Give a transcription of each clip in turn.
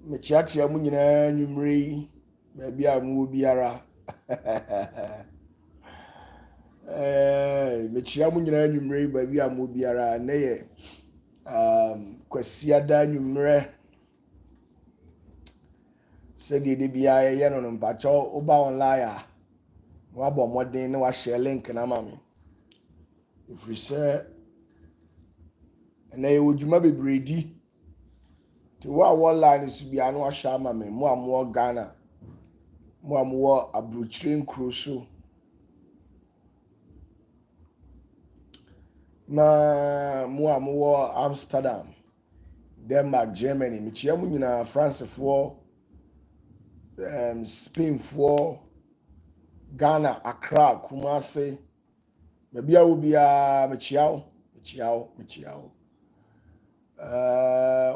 mechiachia mu nyina nwumre baby amu biara mechia mu nyina nwumre baby amu biara na ye kwasiada nwumre se de bia ye no mpacho oba online a wa bo modern na wa share link na mame if you say na ye odwuma bebredi to wa online su bia na wa share mame mo amo Ghana mo amo abrochire nkroso na mo amo Amsterdam Denmark Germany michia mu nyina France for Spain for Ghana Accra Kumasi bebia wo bia michiao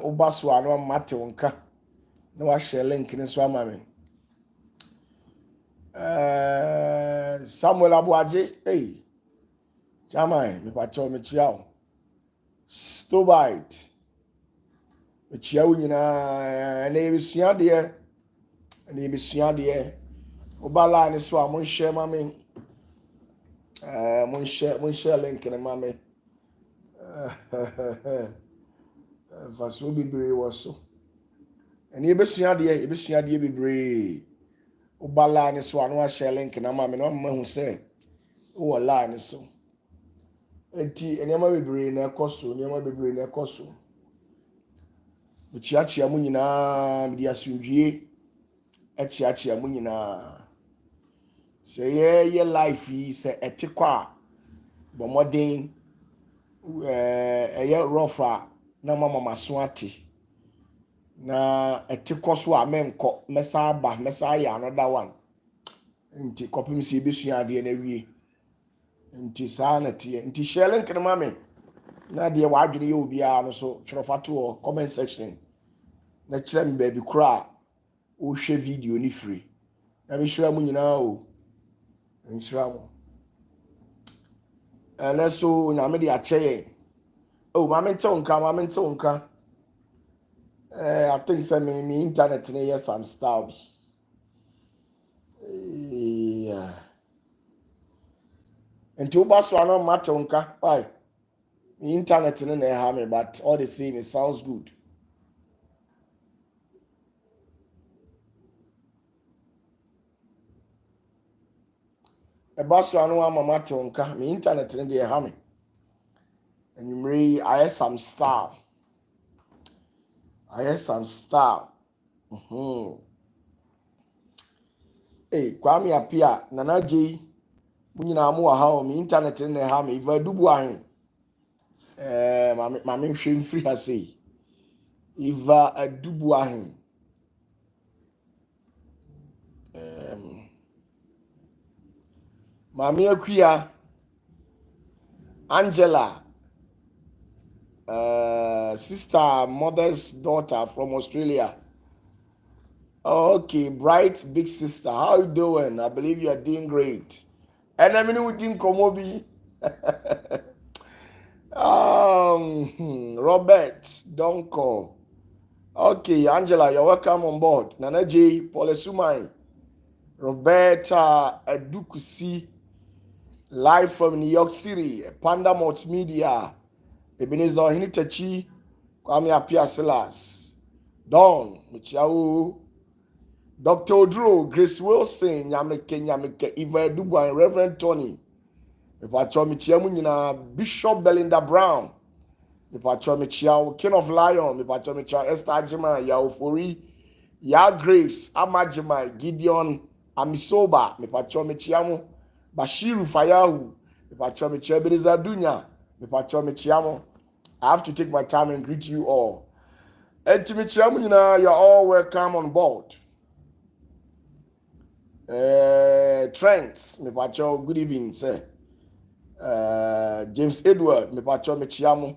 obaso ano mate wonka na wa share link ni so amame Samuel Abuaje chama me pacho michiao Stobite michiao nyina na ebisua de obala ni so amon share mame mon share link ni mame faso bebre woso eni ebesua de bebre obala ni so anu share link na mame no mahu se wo line so enti enema bebre na ekoso bichiachia mu nyina medi asundwie echiachia mu nyina se ye life yi se etikwa bo modern eye rofa na mama maso ate na etikoso amenko mesa ya another one nti kopim se ebesua de na wie nti saa na tie nti share link na mame na de wadwene ye obi a no so twerɛfato comment section na kyerɛ me baabi kura o hwɛ video ni free na me hwɛ mu nyina o nhyira mo na so na me de akyɛ mame ntewnka I think say me internet na yes some stuff nti obaso ano matewnka why the internet na ha me but all the same it sounds good Ebaso anu mama tonka me internet ne de ha me enumre I have some style Kwame Apia Nana J munyina amu wa ha me internet ne ha me iva dubu ahin mame hwe mfiri ha sei iva adubu ahin Mami Akuya Angela sister mother's daughter from Australia. Okay, bright big sister, how you doing? I believe you are doing great. And I mean we didn't come over. Robert Donko. Okay, Angela, you're welcome on board. Nana J Polesumai. Roberta Edukusi. Live from New York City, Panda Multimedia, Ebenezer Hinitachi, Kwame Apia Silas, Don, Michiao, Dr. Odro, Grace Wilson, Nyameke, Eva Dubois, and Reverend Tony, Mipacho Michiamu Nina, Bishop Belinda Brown, Mipacho Michiao, King of Lion, Mipacho Michiao, Esther Ajima, Yaofori, Ya Grace, Amajima, Gideon, Amisoba, Mipacho Michiamu, Bashiru Fayahu, Mipacho Michiao, Ebenezer Dunya, Mipacho Michiamo. I have to take my time and greet you all. And to Michiamu, you're all welcome on board. Trent, Mipacho, good evening, sir. James Edward, Mipacho Michiamo.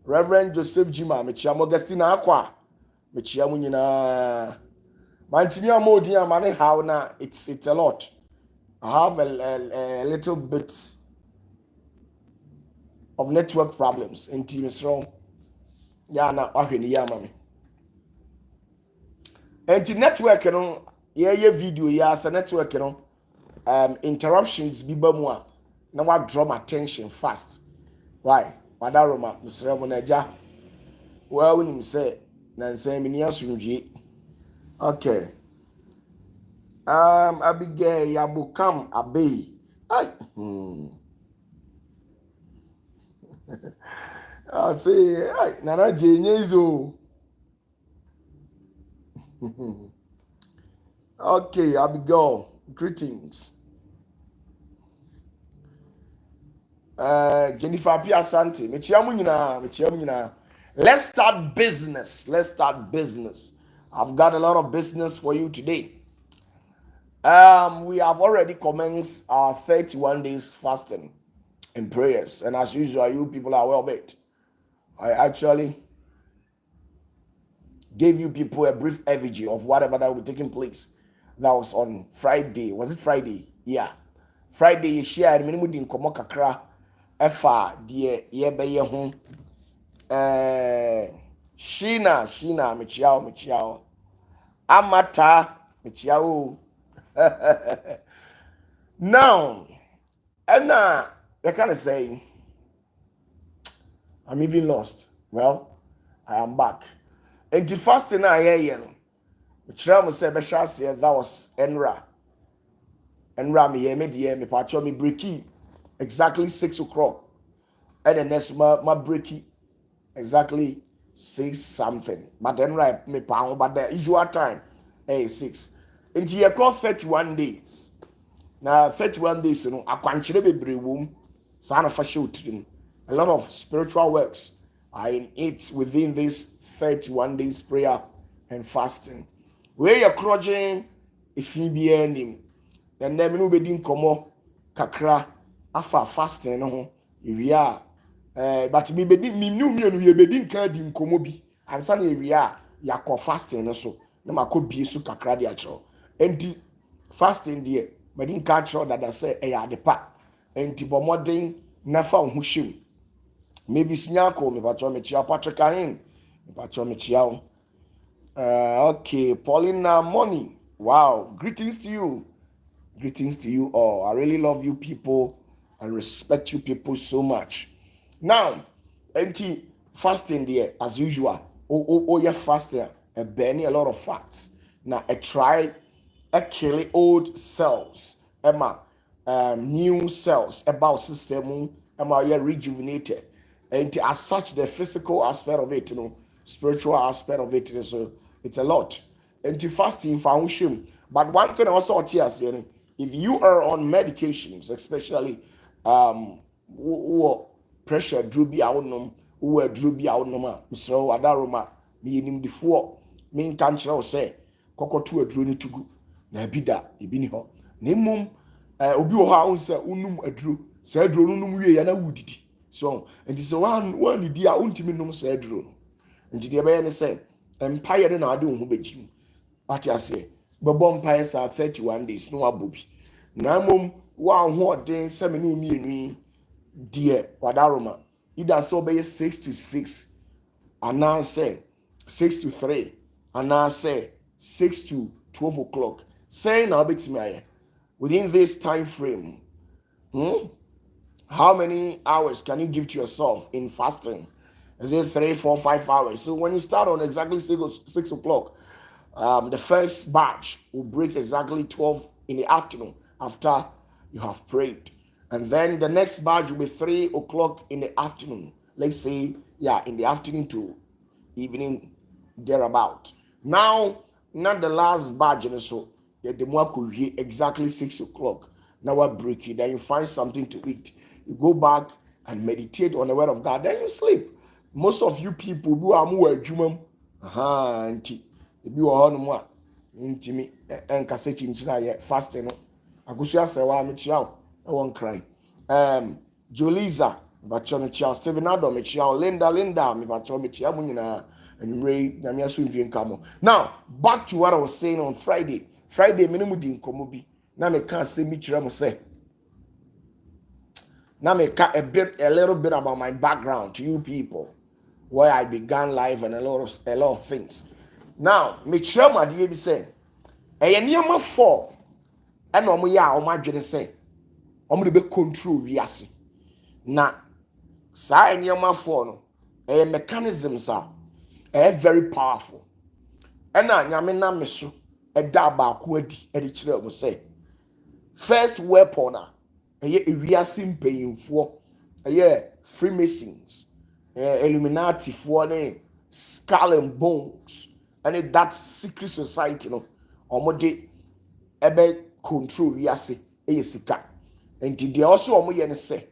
Reverend Joseph Jima, Michiamo, Destina Aqua, Michiamu, Mantinia Modia, Mane, how now it's a lot. I have a little bit of network problems in Teams Room. Yeah, now I can hear mommy. enti network no ye video ya as network no interruptions bi ba mu a na wa draw my attention fast. Why wadaroma misre mo na ja well when him say na nsem ni asundwe. Okay. Abigail Yabukam Abbey. I say, Nana Jenyezo. Okay, Abigail, greetings. Jennifer Pia Santi, let's start business. Let's start business. I've got a lot of business for you today. We have already commenced our 31 days fasting and prayers, and as usual, you people are well met. I actually gave you people a brief effigy of whatever that will be taking place. That was on Friday. Was it Friday? Yeah. Friday, you shared minimum din komo kakra efa die yebeye ho. Shina michiao. Amata michiao. Now, and they kind of say, I'm even lost. Well, I am back. And the fasting I hear you. Michiao say that was Enra. Enra me patcho me breaky exactly 6 o'clock. And the next my breaky exactly 6 something. But Enra me pound, but the usual time 6. Into your call 31 days. Now 31 days, you know, I can't be womb, son of a shoot. A lot of spiritual works are in it within this 31 days prayer and fasting. Where you're crouching, if you be ending, then me no be din komo kakra afa fasting no ewia but me be din me no ye be din ka din komo bi ansa na ewia yakọ fasting no so na makọ so kakra de achro enti fasting de me din ka achro that say e ya de pa enti bomodin na fa ho hwem maybe sinyako me patro me chia Patrick Ahin me patro me chia okay Paulina Money, wow, greetings to you. Greetings to you all. I really love you people and respect you people so much. Now, fasting there as usual. Yeah, fasting. Burning a lot of fats. Now, I try kill old cells. New cells about system. Yeah, rejuvenated. And as such, the physical aspect of it, spiritual aspect of it, so it's a lot. And fasting foundation. But one thing I also want to say, if you are on medications, especially pressure drew be out who drew be out so adaroma me nim the four main country say koko to a drew ni tugu na bida ebini ho na mum obi wo ha say unum adru say adru no num wie ya na wudidi so and this one di a untimi num say adru no nti de be ne say empire na ade ho begim what you say bebo empire sa 31 days no abobi na mum wa ho den se me no mienu die wadaroma either so be 6 to 6 and now say 6 to 3 and now say 6 to 12 o'clock say now bet me within this time frame. How many hours can you give to yourself in fasting? Is it 3, 4, 5 hours? So when you start on exactly 6 o'clock, the first batch will break exactly 12 in the afternoon after you have prayed. And then the next batch will be 3 o'clock in the afternoon. Let's say, in the afternoon to evening, thereabout. Now, not the last batch, so the more could hear exactly 6 o'clock. Now I break it. Then you find something to eat. You go back and meditate on the word of God. Then you sleep. Most of you people do are more jumum. Auntie. If you are on more intimi and cassette in China fasting. I go see us a while, Michelle. I won't cry. Joliza, Bachomi Chia, Steven Adam, Michelle, Linda, me Bachomi Chia, Munina, and Ray, Namia Swing Camo. Now, back to what I was saying on Friday. Friday, minimum din komobi. Now, me can't say Michelle say. Now, me a little bit about my background to you people, where I began life and a lot of things. Now, me kyerɛ mo adeɛ bi sɛ ɛyɛ nneɛma 4 ɛna ɔmo yɛ a ɔmo adwene sɛ ɔmo de bɛ control wiase. Na saa nneɛma 4 no ɛyɛ mechanisms a ɛyɛ very powerful. Ɛna nyame nam me so ɛda baako adi ɛde kyerɛ mo sɛ first weapon a ɛyɛ ewiase mpanyinfoɔ ɛyɛ Freemasons, Illuminati foɔ ne Skull and Bones ɛne that secret society no ɔmo de ɛbɛ control wiase ɛyɛ sika. Nti deɛ ɔso ɔmo yɛ ne sɛ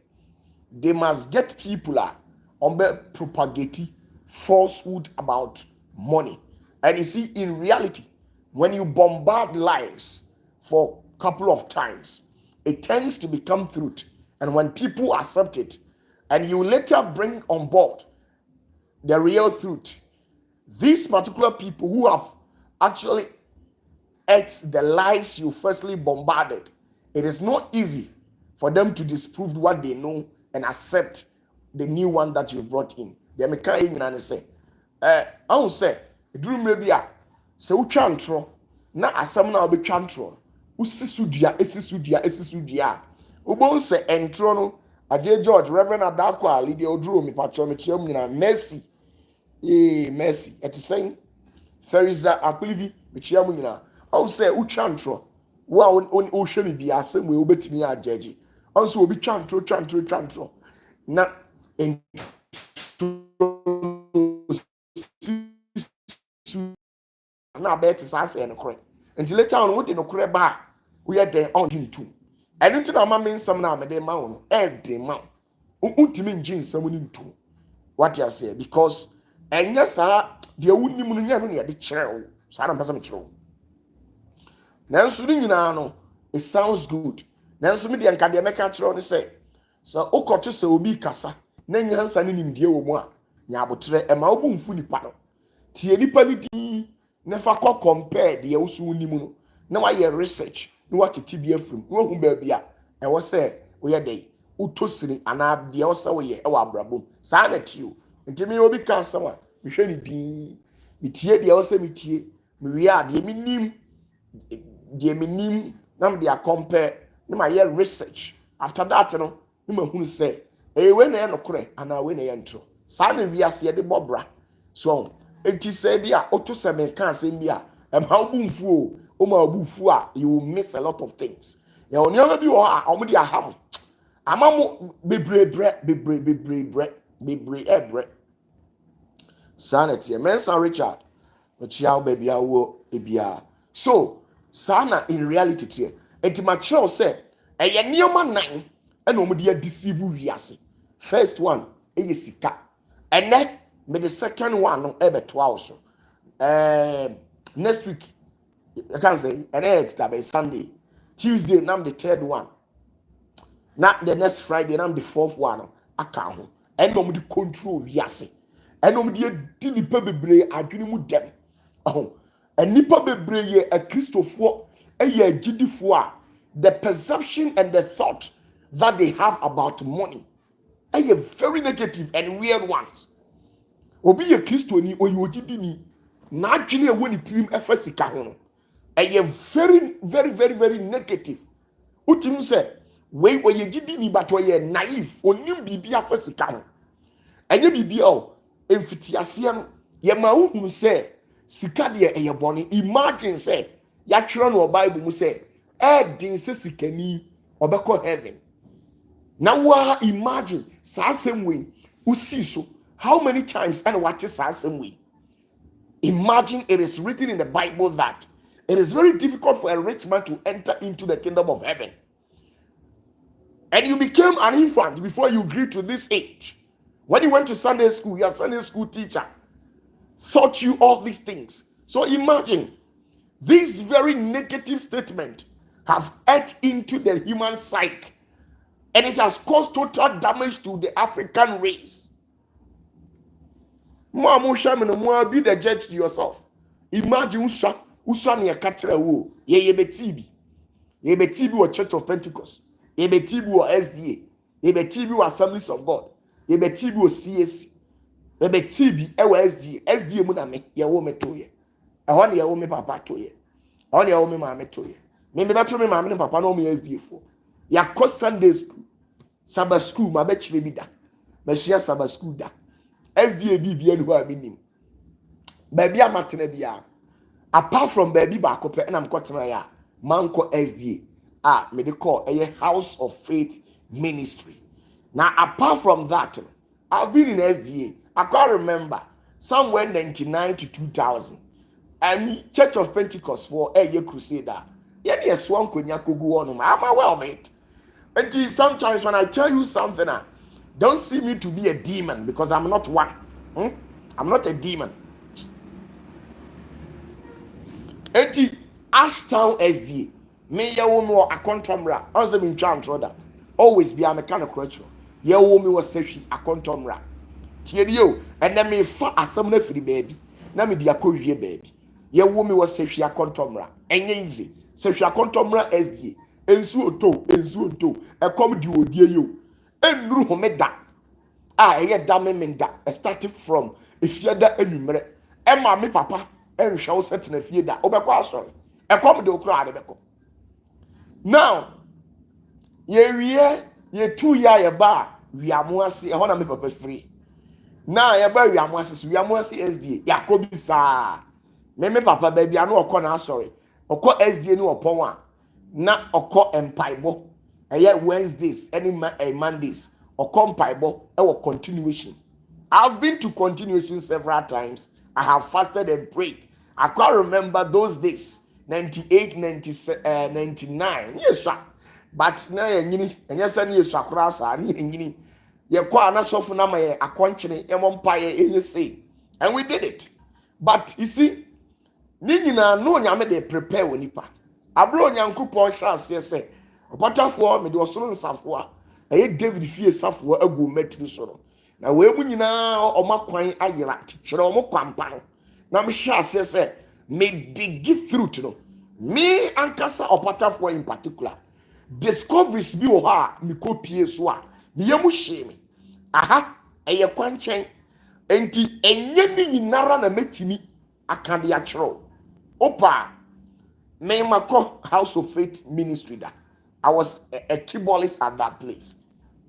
they must get people a ɔmo bɛ propagate falsehood about money. And you see, in reality, when you bombard lies for a couple of times, it tends to become truth. And when people accept it, and you later bring on board the real truth, these particular people who have actually ate the lies you firstly bombarded, it is not easy for them to disprove what they know and accept the new one that you've brought in. They may come in and say, I will say, duru mmerɛ bi a sɛ wotwa ntoro na asɛm na wobɛtwa ntoro wosisi dua a wobɛhu sɛ ntoro no agye George Reverend Adako a Lydia Oduro me patro me kyerɛ mu nyina Mercy Mercy ɛte sɛn Theresa Akolivi me kyerɛ mu nyina ɔwo sɛ wotwa ntoro wo a wohwɛ me bi asɛm we wobɛtumi agyegye ɔwo sɛ obi twa ntoro na na bet saa sɛ no korɛ nti later on wo de no korɛ ba wo yɛ den on hintu ɛno nti na ma me nsɛm na me de ma wo no de ma wo untimi ngye nsɛm ni ntu what you say because ɛnyɛ saa deɛ wonim no nya no ne de kyerɛ wo saa na mpɛsɛ me kyerɛ wo nanso ni nyinaa no it sounds good nanso me deɛ nka deɛ mɛka kyerɛ wo ne sɛ so wokɔto sɛ obi kasa na nyansa ne nimdeɛ wɔ mu a nya abotrɛ ɛma wo bu mfu nipa no tie nipa ni din na fa kɔ compare deɛ wosu nim no na wayɛ research na watete bi afrim na wahu baabi a ɛwɔ sɛ woyɛ dɛ wotɔ siri anaa deɛ ɔsɛ woyɛ ɛwɔ abrabom saa na tio nti me obi ka asɛm a mehwɛ ne din metie deɛ ɔsɛ metie mewie a deɛ menim na me deɛ compare na mayɛ research after that no na mahunu sɛ we na yɛ nokorɛ anaa we na yɛ ntoro saa na wiase yɛde bɔ bra so enti sɛ bi a oto sɛ me ka asɛm bi a ɛma obumfuo o ma obufu a you will miss a lot of things ya onye bi wɔ a ɔmo de aham amamo bebre ebre sanity mensa Richard mechiaw baby awo ebia so sana in reality tie enti ma kyerɛw sɛ ɛyɛ nneɛma 9 ɛna ɔmo de deceive wiase first one ɛyɛ sika ɛnɛ me the second one no ɛbɛtoa wo so next week I can say next by Sunday Tuesday now the third one not the next Friday now the fourth one aka ho ɛna ɔmo de control wiase ɛna ɔmo de di nipa bebree adwene mu dem nipa bebree yɛ akristofo ɛyɛ agidifo a the perception and the thought that they have about money ɛyɛ very negative and weird ones obi yɛ kristoni oyi ogidini na adwene ɛwɔ ne tirim ɛfa sika ho no ɛyɛ very negative utim sɛ wei oye gidini but oye naive onim bibi afa sika ho ɛnyɛ bibi o emfitiaseɛ no yɛ ma uhunu sɛ sika deɛ ɛyɛ bɔne imagine sɛ yɛatwerɛ no Bible mu sɛ ɛdin sɛ sikani ɔbɛkɔ heaven na wa imagine saa asɛm wei usi so how many times and what is saa asɛm wei imagine it is written in the Bible that it is very difficult for a rich man to enter into the kingdom of heaven. And you became an infant before you grew to this age. When you went to Sunday school, your Sunday school teacher taught you all these things. So imagine this very negative statement have ate into the human psyche, and it has caused total damage to the African race. More be the judge to yourself. Imagine Usha ne yakatra wo ye betibi or Church of Pentecost, ye betibi or SDA, ye betibi or Assemblies of God, ye betibi or CSC, ye betibi or SDA mu na me ye wo metoye ɛhɔ ne yɛwo me papa to yɛ ɛhɔ ne yɛwo me maame to yɛ me bɛto me maame ne papa na ɔmo yɛ SDA fo yɛakɔ Sunday school Sabbath school ma bɛkyerɛ bi da bɛhyia Sabbath school da SDA bi bia ne hɔ a menim baabi a matena bia apart from baabi baako pɛ na mkɔtena ya manko SDA me de call a house of faith ministry. Now apart from that I've been in SDA. I can't remember somewhere 99 to 2000 and Church of Pentecost for a year crusader. Yeah, swan konya kogu on. I'm aware of it. Until sometimes when I tell you something, don't see me to be a demon because I'm not one. I'm not a demon. Until Ashtown SDA, me ya woman a contomra, also been trying to always be a mechanical creature. Ya woman was safe a contomra. Tiedio, and then me fa a summoner for the baby. Na me dia kowie baby. Ya woman was safe a contomra. And easy. Safe a contomra SDA. Ensu to e come di odie yo. Enru homeda. Ye dame menda. Started from if you da enumere. E ma me papa enhwa wo set na fie da. Obekọ asori. E come de okra de beko. Now, ye 2 year ye ba wiamoase e ho na me papa free. Now ye ba wiamoase SDA yakobi sa. Me papa ba bia na okọ na asori. Okọ SDA ni opon a na okọ empaibo. Eye Wednesdays any Mondays okọ empaibo e wo continuation. I've been to continuation several times. I have fasted and prayed. I can't remember those days. 98, 97, 99. Yes, sir. But now yini, and yes, and yes, akrasa, and yini. Ye kwa na sofu na maye akonchene, ye mompaye any say. And we did it. But you see, nini na no nyame de prepare wonipa. Abro nyankopon sha se opatafuo me de osoro nsafo a eye David fie safo agu matiri soro. Na we mu nyina omakwan ayera tikire omkwampa. Na me sha se me dig through to know. Me ankasa opatafuo in particular. Discoveries bi wo ha me kopie so a me yamu hye me. Aha, eye kwanchen. Enti enye ni nyinara na metimi akade ya kyerɛw. Opa me mako house of faith ministry da. I was a keyboardist at that place.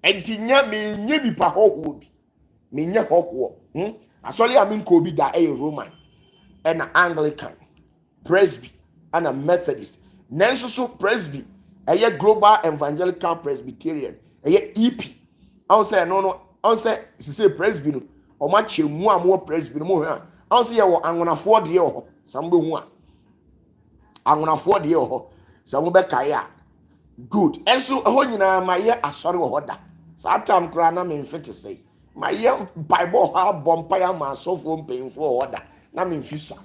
Enti nya me nya nipa hoho bi. Me nya hoho. Asole amin ko bi da Roman and Anglican, Presby and a Methodist. Nanso so Presby, a Global Evangelical Presbyterian, a EP. I'll say no. I'll say Presby no. O ma chemu amwo Presby no mo. I'll say ya angonafo de ho. Sambo hu a. Angonafo de ho. Sambo be kaya. Good. Enso ho nyina ma ye asori wo hoda. Satam kra na me mfete say. Ma ye Bible ha bompaya ma sofo mpemfo hoda. Na me mfisa.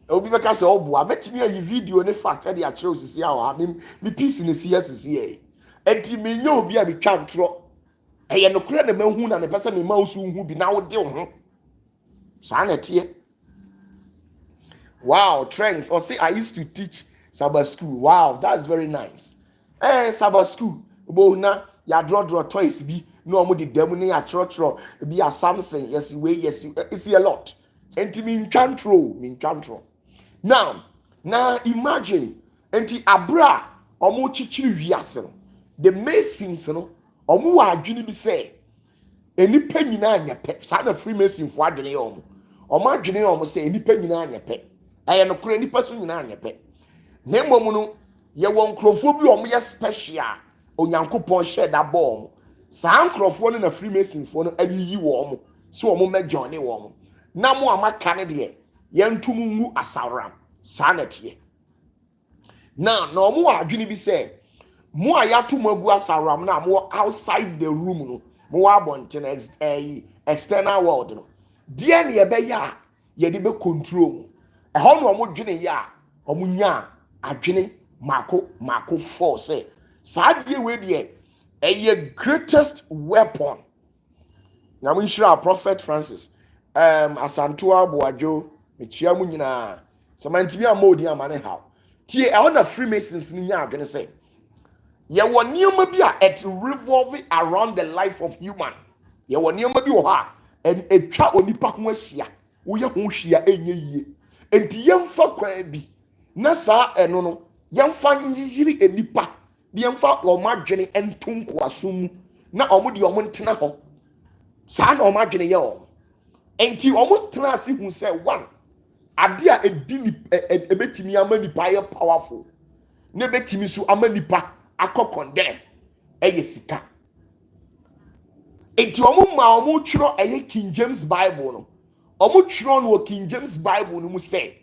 Obi beka se oboa metimi ayi video ne fact e de a kire osisi a ha me piece ne sisi e. Enti me nya obi a me twa ntro. Eye no kure na mahu na me pese me ma osu hu bi na wo de ho. Sa na tie. Wow, trends. Or say I used to teach Sabbath school. Wow, that's very nice. Sabbath school. Bo na ya draw toys bi no omo de dam ne ya tro bi a Samson. Yes, it's a lot. Enti me ntwantro. Now imagine enti abra omo chichiri wiase no. The Masons no omo wa adwene bi say enipa nyina anyepe. Sa na Freemason fo adwene omo. Omo adwene omo say enipa nyina anyepe. Aye no kure enipa so nyina anyepe. Na mmom no ye won krofo bi omo ye special onyankopon share da ball. Sa nkrofo no na Freemason fo no ayiyi wo omo. So omo me join wo omo. Na mo amaka ne de yentum mu asaram sanetie. Na omo wa adwene bi say mo ayato mo agu asaram na mo outside the room no mo wa bonten external world no die ne ye be ya ye de be control mo e ho no omo dwene ya omo nya adwene mako force saadie we de ye greatest weapon. Na mo nshira Prophet Francis asantua boajo mechia mu nyina samantimi amodi amane how tie e ho na Freemasons ni nya adwene say ye wonioma bi a it revolving around the life of human. Ye wonioma bi wo ha and etwa onipa ho ahia wo ye ho hia enye yie enti yemfa kwa bi na saa eno no yemfa yiri enipa yemfa omadwene entonko asom na omo de omo ntena ho saa na omadwene ye omo enti omo tena ase hu say one ade a edini ebetimi ama nipa ye powerful na ebetimi so ama nipa akokondem eye sika enti omo twiro eye King James Bible no omo twiro no King James Bible no mu say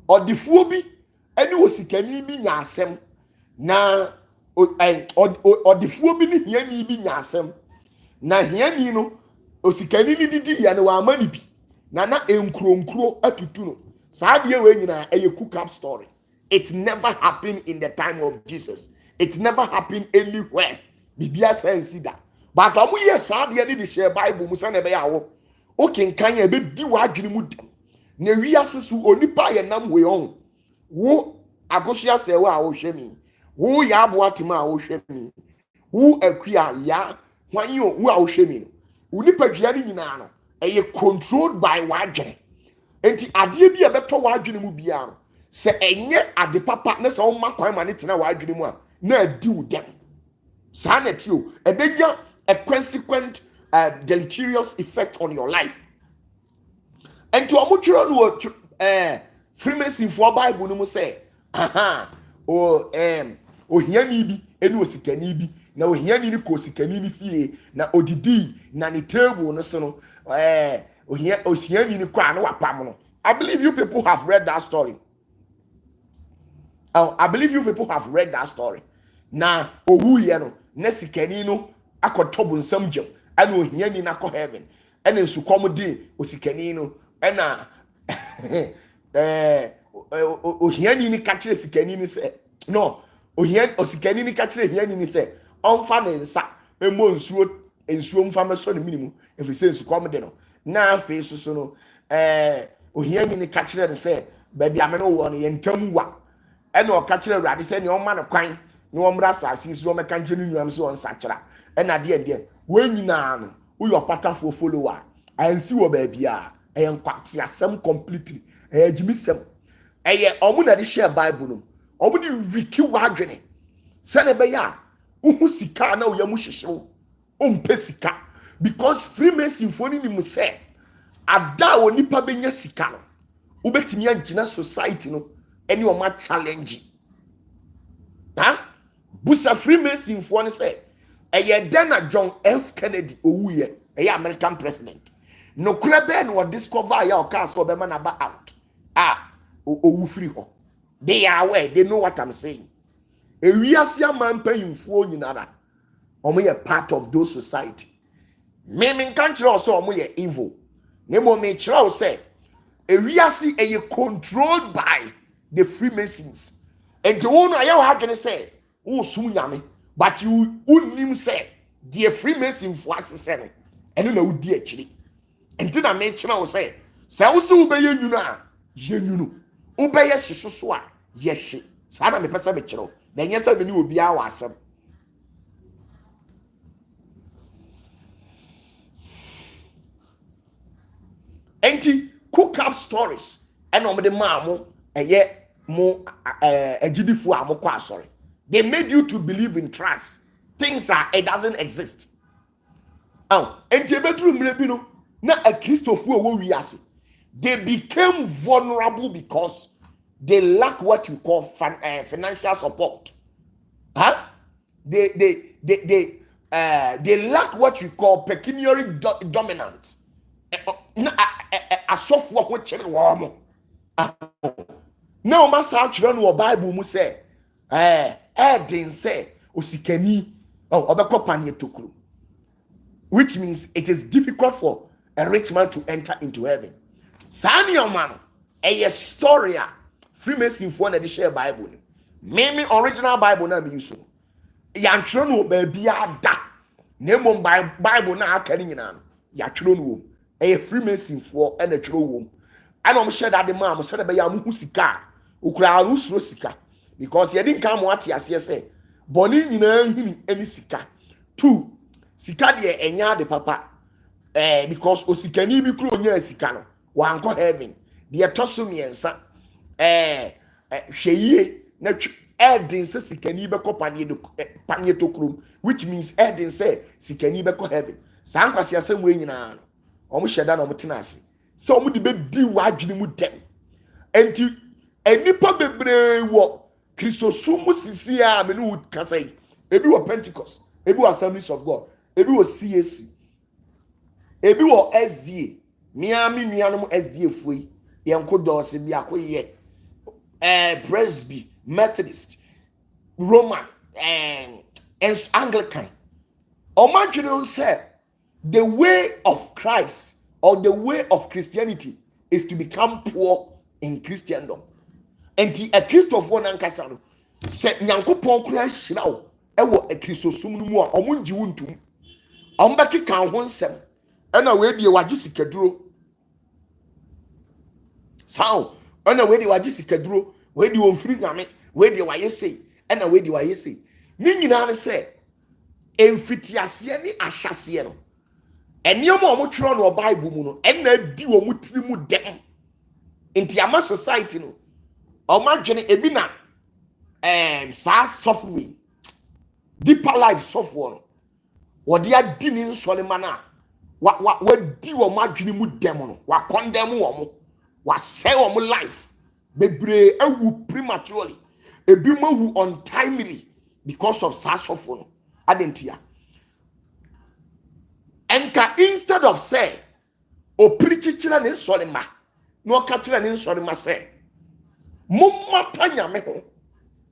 odifuo bi ene osikani bi nya asem na odifuo bi ni hiani bi nya asem na hiani no osikani ni didi ya ne wa amani bi na enkronkro atutu no saa de we nyina eye cook up story. It never happened in the time of Jesus. It never happened anywhere. Bibia sense that. But amu ye saa de ni de share Bible mu se na be ya wo o kenkan ya be di wa adwene mu dem na wiase so onipa ye nam we on wo agosia se wo a wo hwemi wo ya abo atema a wo hwemi wo akua ya hwan yo wo a wo hwemi no onipa dua ni nyina no eye controlled by wadwene enti ade bi e beto wadwene mu bia no se enye ade papa na se wo makwan ma ne tena wadwene mu a na adi wo dem sa na ti o ebenya a consequent deleterious effect on your life. And to amutro no Freemason for Bible no say aha ohiani bi ene osikani bi na ohiani ni ko osikani ni fie na odidi na ni table no so no ohiani ni kwa na wapam no. I believe you people have read that story. I believe you people have read that story. Na ohu ye no na sikani no akotobo nsam gem ana ohiani na ko heaven ene nsukom de osikani no ena ohiani ni kachire sikani ni se no ohiani osikani ni kachire hiani ni se onfa ne nsa emo nsuo mfa meso ne minimu efise nsukom de no na afi so no ohiani ni kachire ne se ba bia me no wo no ye ntam wa ena o kachire awrade se ne o ma ne kwan ne o mra asase so o meka nche ne nuam so on sachira ena de we nyina no wo yo patafuo follower ansi wo ba bia eye nkwati asem completely eye jimisem eye omu na de share Bible no omu de wiki wadwene se ne be ya uhu sika na wo yamu hyehyew ompe sika because Freemason foni ni mu se ada onipa benya sika no ubetimi agina society no eni o ma challenge busa Freemason foni se eye dena John F Kennedy owuye eye American president no krebe no discover ya o cast o be man aba out owu free ho they are aware, they know what I'm saying. Ewiase man payinfo nyinara omo ye part of those society. Me kan kire so omo ye evil. Nemo me kire say ewiase eye controlled by the Freemasons. And the one aye ha dwene say wo sum nyame but you unim say the Freemason fo asese no eno na wudi akiri. Enti na me kire say wo se wo be ye nwunu a ye nwunu wo be ye hyesoso a ye hye. Sa na me pese me kire na nye se me ni obi a wa asem. Enti cook up stories and on the mamo eye mo agidifo a mo kwa sorry. They made you to believe in trash. Things are it doesn't exist. Enti bedroom mre bi no na a Christopher wo wiase. They became vulnerable because they lack what you call financial support. They lack what you call pecuniary dominance. Asofo ho kire wo mo na o ma sa kire no Bible mu say din say osikani obekọ panye tokuru, which means it is difficult for a rich man to enter into heaven. Sani o man a story a Freemason for na de share Bible me original Bible na me use ya kire no ba bia da na mom Bible na aka ni nyina no ya kire no a Freemason for and a true womb. I don't share that the mom said about Yamusika, who crowd Sika, because he didn't come what he say. Bonnie in any Sika. 2. Sika de enya de papa. Because Osikani be crew near Sikano, one co heaven. de etoso miensa hweye na Eden se sikani beko panye tokrom, which means Eden se sikani beko heaven. Sa nkwase asem we nyina no omo hyeda na omo tenase se omo de be di wadwene mu dem enti enipa bebre wo Christosum sisi a me no kasai ebi wo Pentecost, ebi wo Assemblies of God, ebi wo CAC, ebi wo SDA, miami nuanom SDA foi yenko dose bi akoye Presby, Methodist, Roman, and Anglican. Imagine say the way of Christ or the way of Christianity is to become poor in Christendom. And a Christopher Nankasano said Yankopon Christ now, ewo a Christosum mu a omunji wuntum. Ombaki kan honsem. Ena we die wagisi keduro. Sao, ena we die wagisi keduro. We di wonfiri nyame, we di wayese, ena we di wayese. Ni nyina ne se emfitiase ni ahyase no. Eniom omo twero no Bible mu no, ena di wo mutiri mu dem. Inti ama society no. Omo dwene ebi na sa software deeper life software. Wodi adi ni nsole mana. Wa di wo madwene mu dem no. Wa condemn wo mo. Wa say wo mo life. Bebre ewu prematurely, ebi ma wu untimely because of saxophone adentia. Enka instead of say o preachira ne solima no katira ne solima say mumata nyame ho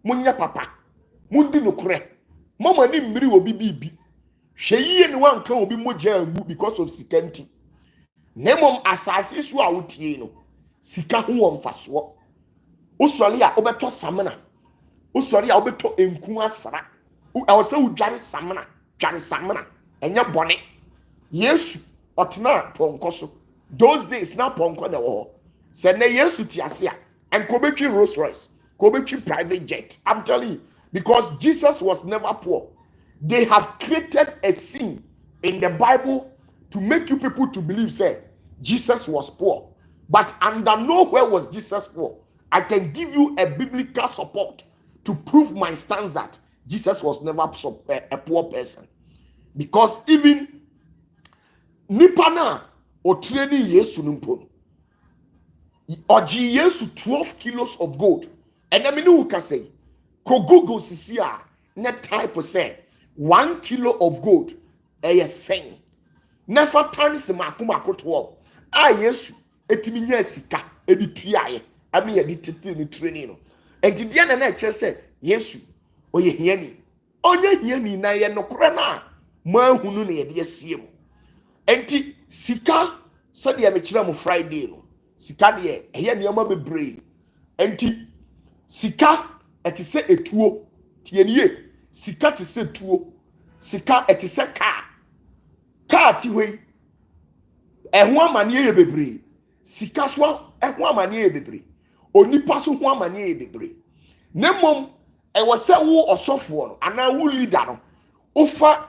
munya papa mundi no kure mama ni mmiri obi bibi hweyie ne wanka obi mogya mu because of sikanti nemom asase so a wotie no sika ho wonfaso usori a obeto samana usori a obeto enku asara awose udware samana enya bone Yesu otena ponko so those days na ponko na wo se na Yesu ti ase a enko betwi Rolls Royce ko betwi private jet. I'm telling you, because Jesus was never poor. They have created a scene in the Bible to make you people to believe say Jesus was poor, but under nowhere was Jesus poor. I can give you a biblical support to prove my stance that Jesus was never a poor person. Because even Nipana or training Yesu numpon oji Yesu 12 kilos of gold. And I mean who can say Kogogo sisia net type say 1 kilo of gold a saying. Never times makumako 12. Ah Yesu etiminya sika edi tuaye. I mean, I did in training. And the end of the said, Yesu, or ye hear me. Onye hear me na ye no krana. Man who no ye dear see him. And sika said the amateur Friday. No. Sika de here near my brain. And sika at say a tuo. Tienye. Sika to say tuo. Sika at say car. Car tiwe. E one man ye bebre. Sika swa e one man ye bebre. Onipa so ho amane e bebre nemom e wo se wo osofo no ana wo leader no ofa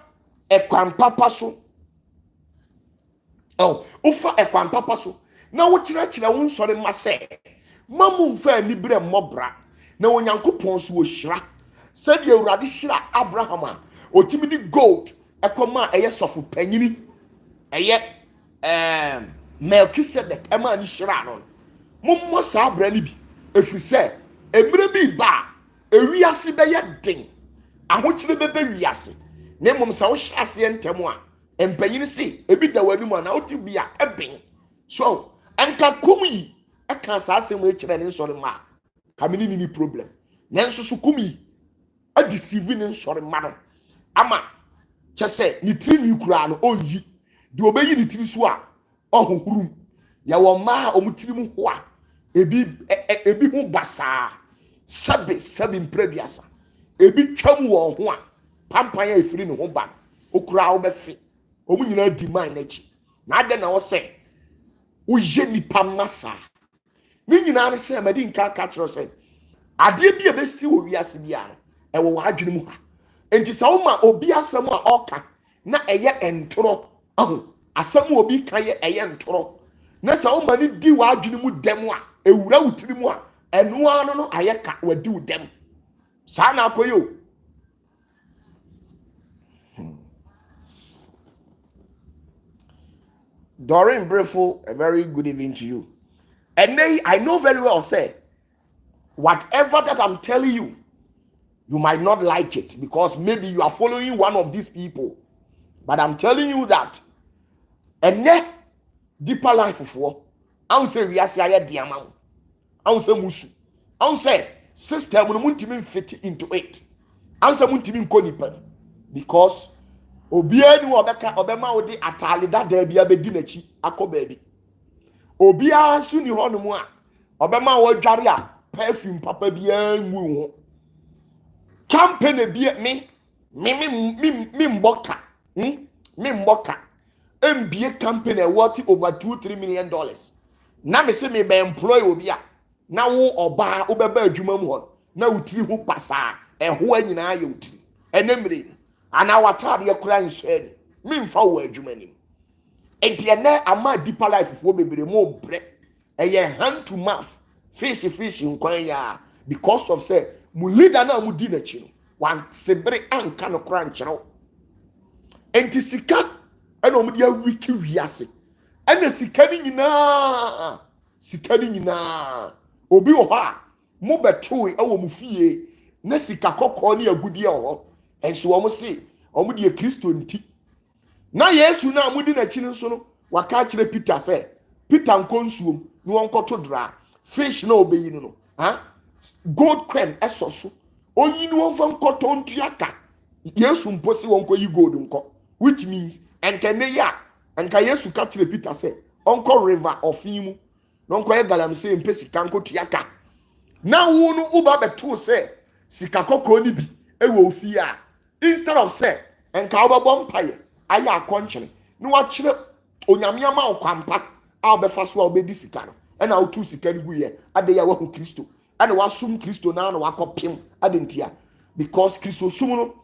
ekwan papa so ofa ekwan papa so na wo kira wo nsore mase mamu mfa ni bre mmobra na onyankopon so wo hira said the urade hira Abraham a otimi di gold ekoma eye sofo panyini eye Melchizedek ema ni hira no mummo sa bra ni bi efiri se emre bi ba ewiase be ye den ahokyere be wiase na mum sa wo hyase ntemu a empanyini se ebi da wanu ma na oti bia eben so anka kumi aka sa asem e kire ne nsore ma kamini ni problem nanso so kumi a deceive ne nsore ma no ama kyese ni tiri ni kura no onyi de obeyi ni tiri so a ohohurum ya wo ma omutirim ho a ebi hu basa sabe mprebiasa ebi twam wo ho a pampan ya efiri ne ho ba okura wo befe omu nyina di man na chi na ade na wo se wo je nipa masa ni nyina ne se madi nka ka tro se ade bi e be si wo wiase bia no e wo adwene mu ha enti sa wo ma obi asem a oka na eye entoro ahu asem obi kan ye eye ntoro na sa o mani di wa adwene mu dem a ewura wutiri mu a eno ano no ayeka wadi wo dem sa na akoyo. Doreen Brefo, a very good evening to you. And I know very well, say, whatever that I'm telling you, you might not like it because maybe you are following one of these people. But I'm telling you that, and then deeper life for, I will say we are saying diamond, I will say musu, I will say system when muntimin fit into it. I will say muntimin konipen because Obia ni obeka obema odi atale da da bia bedi nachi akọ baabi. Obia su ni ho no mu a obema wo dware a perfume papa bia nwu ho. Campaign bia me mboka. Me mboka. Mbie campaign worth over $2-3 million. Na me se me be employ obia. Na wo oba obeba adwuma mu ho. Na utiri ho pasa. Eho anyina ye utiri. Enemre. And our tab ye crying said, "Mean for adwumanim." Enti ene ama deeper life for bebre mo bre. Eye hand to mouth. Fish nkwan ya because of say mu leader na mu di na chi no. Wan sebre anka no kra nkyerɛw. Enti sika ena mu dia wiki wiase. Ena sika ni nyina. Obi wo ha mo beto e wo mu fie na sika kokɔ ne agudie ho. Enso omo se omo de Kristo nti na Yesu na amudi na chi nso no waka kire Peter say Peter nkonsuom no wonkoto dra fish na obeyi no gold coin esoso onyi no wonfa nkoto ntuaka Yesu mposi wonko yi gold nko which means enkene ya enka Yesu ka kire Peter say onko river of imu no nko ye galamsey mpesi kanko tuaka na wo no uba beto say sika kokko ni bi ewo ofie a instead of say enka obebo mpaye aya akonkyere no wa kire onyame ama okwampa a obefa so a obedi sika no e na otu sika ni guye ade ya wahu Kristo ade wasum Kristo na na wakopim ade ntia because Kristo sum no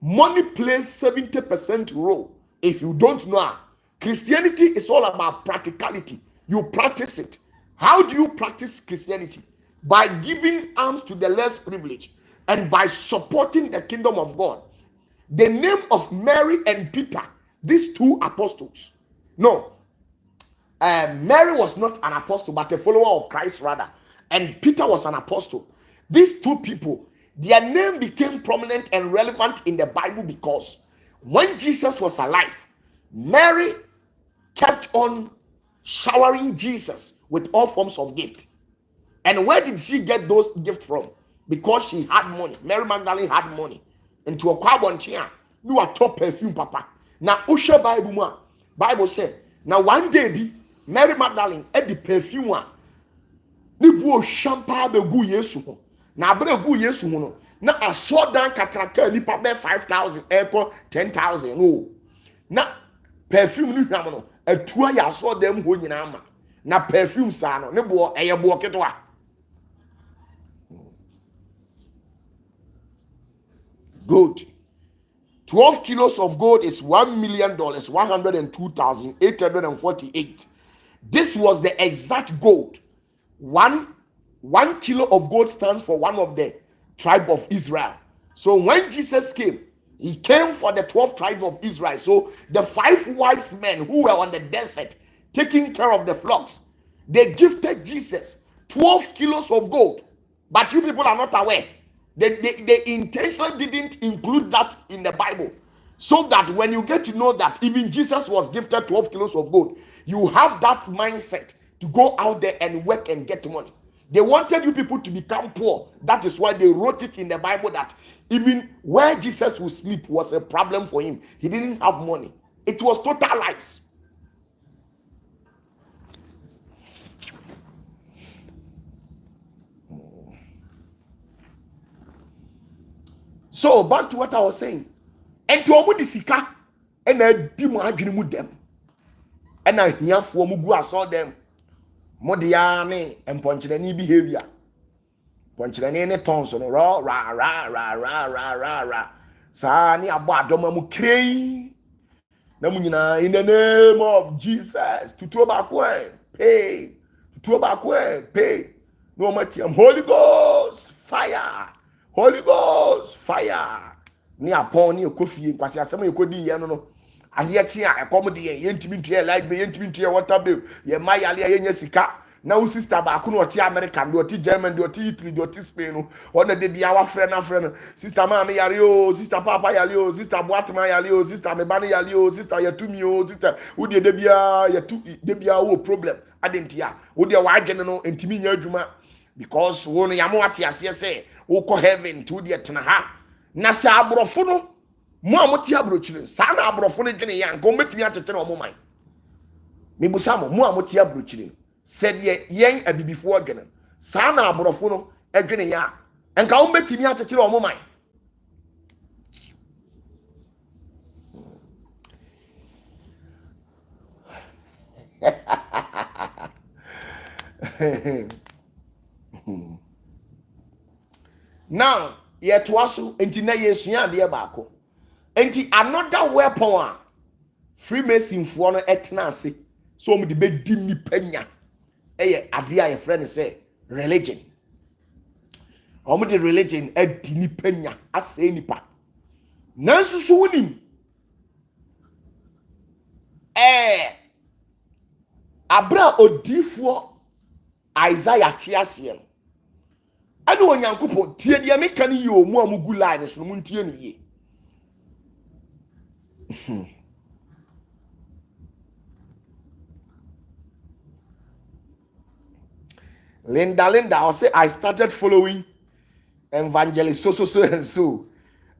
money plays 70% role. If you don't know, Christianity is all about practicality. You practice it. How do you practice Christianity? By giving alms to the less privileged and by supporting the kingdom of God. The name of Mary and Peter, these two apostles. No, Mary was not an apostle, but a follower of Christ rather. And Peter was an apostle. These two people, their name became prominent and relevant in the Bible because when Jesus was alive, Mary kept on showering Jesus with all forms of gift. And where did she get those gifts from? Because she had money. Mary Magdalene had money. Into a carbon chair, no a top perfume, papa. Now, Usha Bible said, now one day be Mary Magdalene at the perfume. Nibu champa be gu Yesu. Na bre gu Yesu no. Na a saw down kakraka nipa be 5,000 echo 10,000. No. Na perfume ni hwam no. Atua ya saw them ho nyina ma. Na perfume sa no. Ne bo eye bo ketwa. Good. 12 kilos of gold is $1 million, 102,848. This was the exact gold. One kilo of gold stands for one of the tribe of Israel. So when Jesus came, he came for the 12 tribes of Israel. So the 5 wise men who were on the desert taking care of the flocks, they gifted Jesus 12 kilos of gold. But you people are not aware. They intentionally didn't include that in the Bible. So that when you get to know that even Jesus was gifted 12 kilos of gold, you have that mindset to go out there and work and get money. They wanted you people to become poor. That is why they wrote it in the Bible that even where Jesus would sleep was a problem for him. He didn't have money. It was total lies. So back to what I was saying. And to omu disika and a dimu adwene mu dem. And I hear for mugu aso dem. Modiane and ponchirani behavior. Ponchirani ne tons on ra. Sa ni abo adoma mu krei. Na mu nyina in the name of Jesus. Tutu ba ko pay to back pay no matter Holy Ghost fire Holy Ghost fire ni upon ni okofie kwase asem ekodi ye no ade tie a ekomde ye ntimi ntua light be ntimi ntua water bill ye mayale ye nya sika na wo sister ba ko no oti America do oti German do oti Italy do oti Spain no ona de bia wa frɛ na sister ma me yale o sister papa yale o sister boatma yale o sister me ba ne yale o sister yatumi o sister wo de bia yatu de bia wo problem adentia wo de wa adwene no ntimi nya adwuma because wo no yamo ate ase se wo ko heaven to de tena ha na sa abrofo no mo amoti abrochire sa na abrofo no dwene ya nko metimi akekere o mo man mebusa mo amoti abrochire said yen abibifo adwene sa na abrofo no adwene ya nka wo metimi akekere o mo man now yet waso enti na yesua ade baako enti another weapon a Freemason fo no etena ase so mo de bedi nipanya eye ade a ye friend say religion omo de religion edi nipanya ase nipa nanso so wonim abra odifo Isaiah tiase no ane onyankopon tie dia meka ne yo mu amugu line so mu ntie ne ye Linda I say I started following evangelist so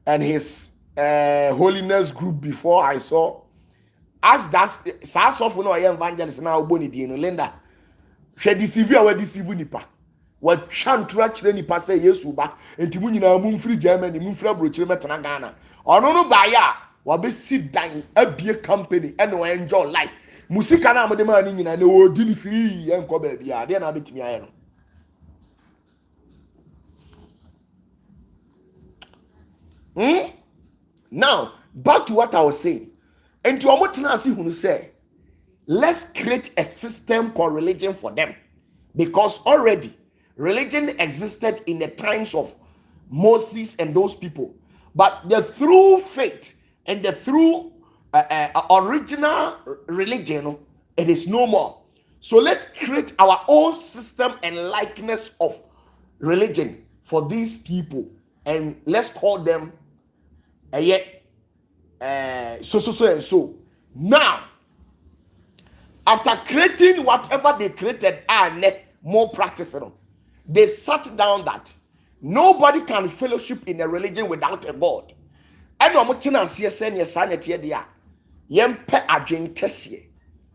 and his holiness group before I saw as that's so for no evangelist now boni di no Linda she deceive we deceive nipa what chantra chire nipa say Yesu ba enti mu nyina mu mfiri Germany mu mfiri abrochire metana Ghana ono no ba ya wa be sit down abie company and we enjoy life musika na amode ma ni nyina na wo di ni free enko ba bia de na betimi aye no now back to what I was saying enti omo tena ase hunu say let's create a system called religion for them because already religion existed in the times of Moses and those people, but the through faith and the through original religion, it is no more. So let's create our own system and likeness of religion for these people, and let's call them so. Now, after creating whatever they created and more practicing, they sat down that nobody can fellowship in a religion without a God. And I'm telling you, sanity there. Yempe adwen kese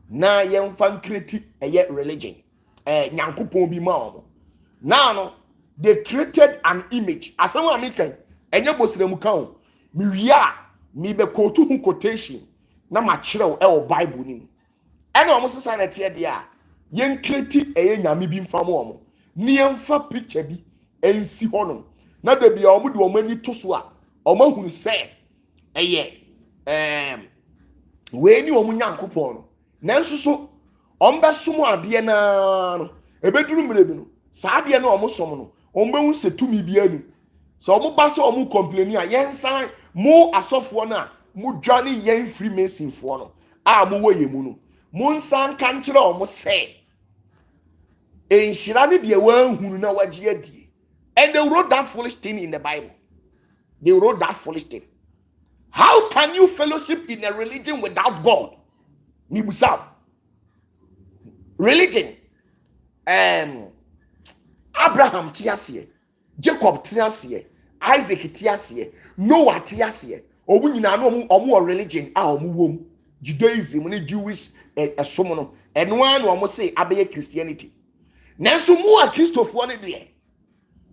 na yemfan create a religion. Nyankopon bi ma omo. Now no, they created an image. Asamu amikan enye bosremu kan. Mi wia mi be quote quotation na ma kire e Bible ni. And omo sanity there. Yen create eye nyame bi mfa mo omo. Ni emfa picture bi ensi hono na da bia omo de omo ani to so a omo hunu se eye we ni omo nyankopon no nanso so ombe somo ade na no ebeduru mrebi no saa ade na omo som no ombe hu se tumi bia ni so omo ba se omo complain a yensan mo asofo na mo dwane yen Freemason fo no a mo wo yemu no mo nsan kan kire omo se enshira ne de wanhunu na wagye adie. And they wrote that foolish thing in the Bible. They wrote that foolish thing. How can you fellowship in a religion without God? Nibusa. Religion. Abraham tiasie, Jacob tiasie, Isaac tiasie, Noah tiasie. Obu nyina no omo religion a omo wom. Judaism ni Jewish somo no. And one omo say abeye Christianity. Nanso mu a Christopher ne de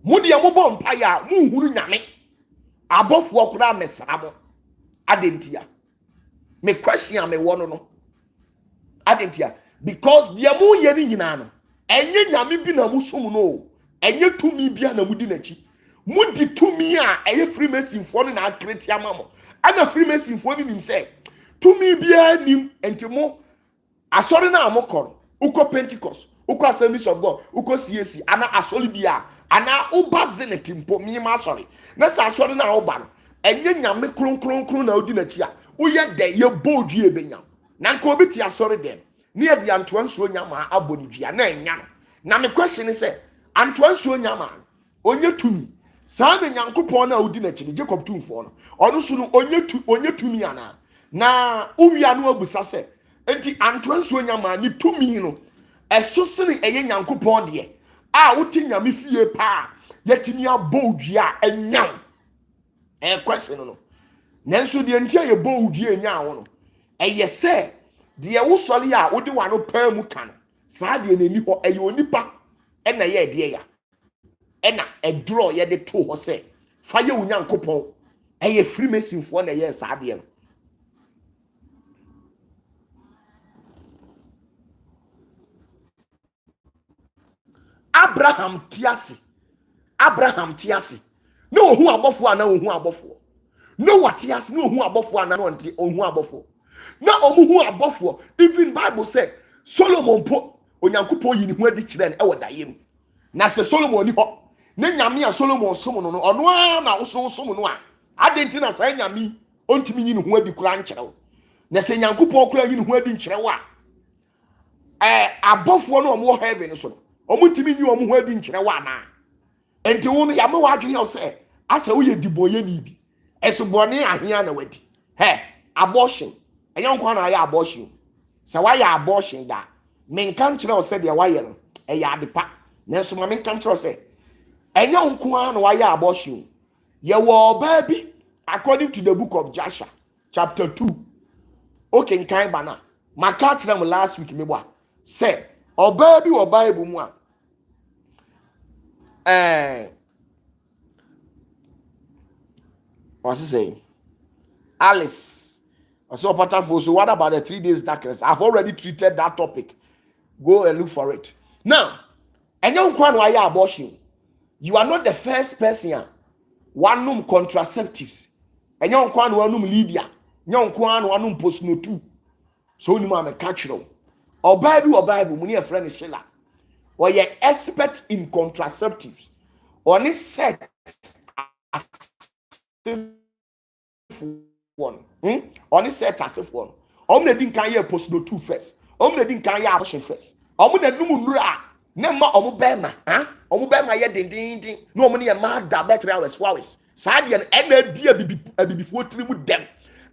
mu de mo bom pa ya mu huru nyame abofo okura mesra mo adentia me question me wono no adentia because de mu ye ni nyina no enye nyame bi na mu som no enye tumi bia na mu di nachi mu di tumi a eye Freemason fo no na create amamo ana Freemason fo ni nim say tumi bia nim enti mo asori na amokoro uko Pentecost, uko Assemblies of God, uko CAC, ana asoli bia, ana uba zeneti mpo miyema sorry. Nesa asoli na uba no. Enye nyame kron na odi na chia. Uye de ye bold ye benya. Na nka obi ti asori dem. Ne ye di antoansuo nyama aboni dua na enya no. Na me question is say antoansuo nyama onye tumi. Saa na Nyankopon na odi na chi Jacob tumfo no. Ono so no onye tumi ana. Na uwia no abusa se enti antoansuo nyama ni tumi no. Eso sene eye Nyankopon de a wuti nyame fie pa yetimi abodua enyam. Question no. Nanso de ntia ye bodua enya wo no. Eye se de wo sole a wo de wano pa mu kan. Saa de na ni ho eye onipa e na ye de ya. E na edro ye de to ho se fa ye Nyankopon eye Freemason fo na ye saa de no. Abraham tiase no ohu abofo ana ohu abofo no watiase no ohu abofo ana no nti ohu abofo na omuhu abofo. Even Bible said Solomon po Onyankopon yi ni hu adi kire ne e wodayem na se Solomon ni ho ne nyame a Solomon som no ono na wo som no a adenti na sa nyame ontimi yi ni hu adi kura nkyerɛw na se Nyankopon kura yi ni hu adi nkyerɛw a abofo no omo heaven so no omo ntimi yi omo hu adi nkyerɛw a na enti wo no ya me wadwe yo se asa wo ye diboye ni bi esobone ahia na wadi abortion enye nkwa na ya abortion se wa ya abortion da me nka nkyerɛ wo se de wa ye no ya adepa na so ma me nka nkyerɛ wo se enye nkwa na wa ya abortion ye wo ba bi according to the book of Joshua chapter 2 okay nkan bana maka kyerɛ mo last week me bo se oba bi wo Bible mu a what's he saying? Alice. So OPATAFUOR. So what about the 3 days darkness? I've already treated that topic. Go and look for it. Now, and young kwan why abortion. You are not the first person. One num contraceptives. And young kwan one num Lydia. Young kwan one num post no two. So you man catch them. Or Bible, many a friend is Sheila. Or you're expert in contraceptives. Or any sex one. Only set as if one. Omne din kan ye post no two first. Omne din kan ye abortion first. Omne numu nura. Nema omu bema. Omu bema ye din. No omne ye ma da better hours 4 hours. Sadia na di abibifuo tiri mu dem.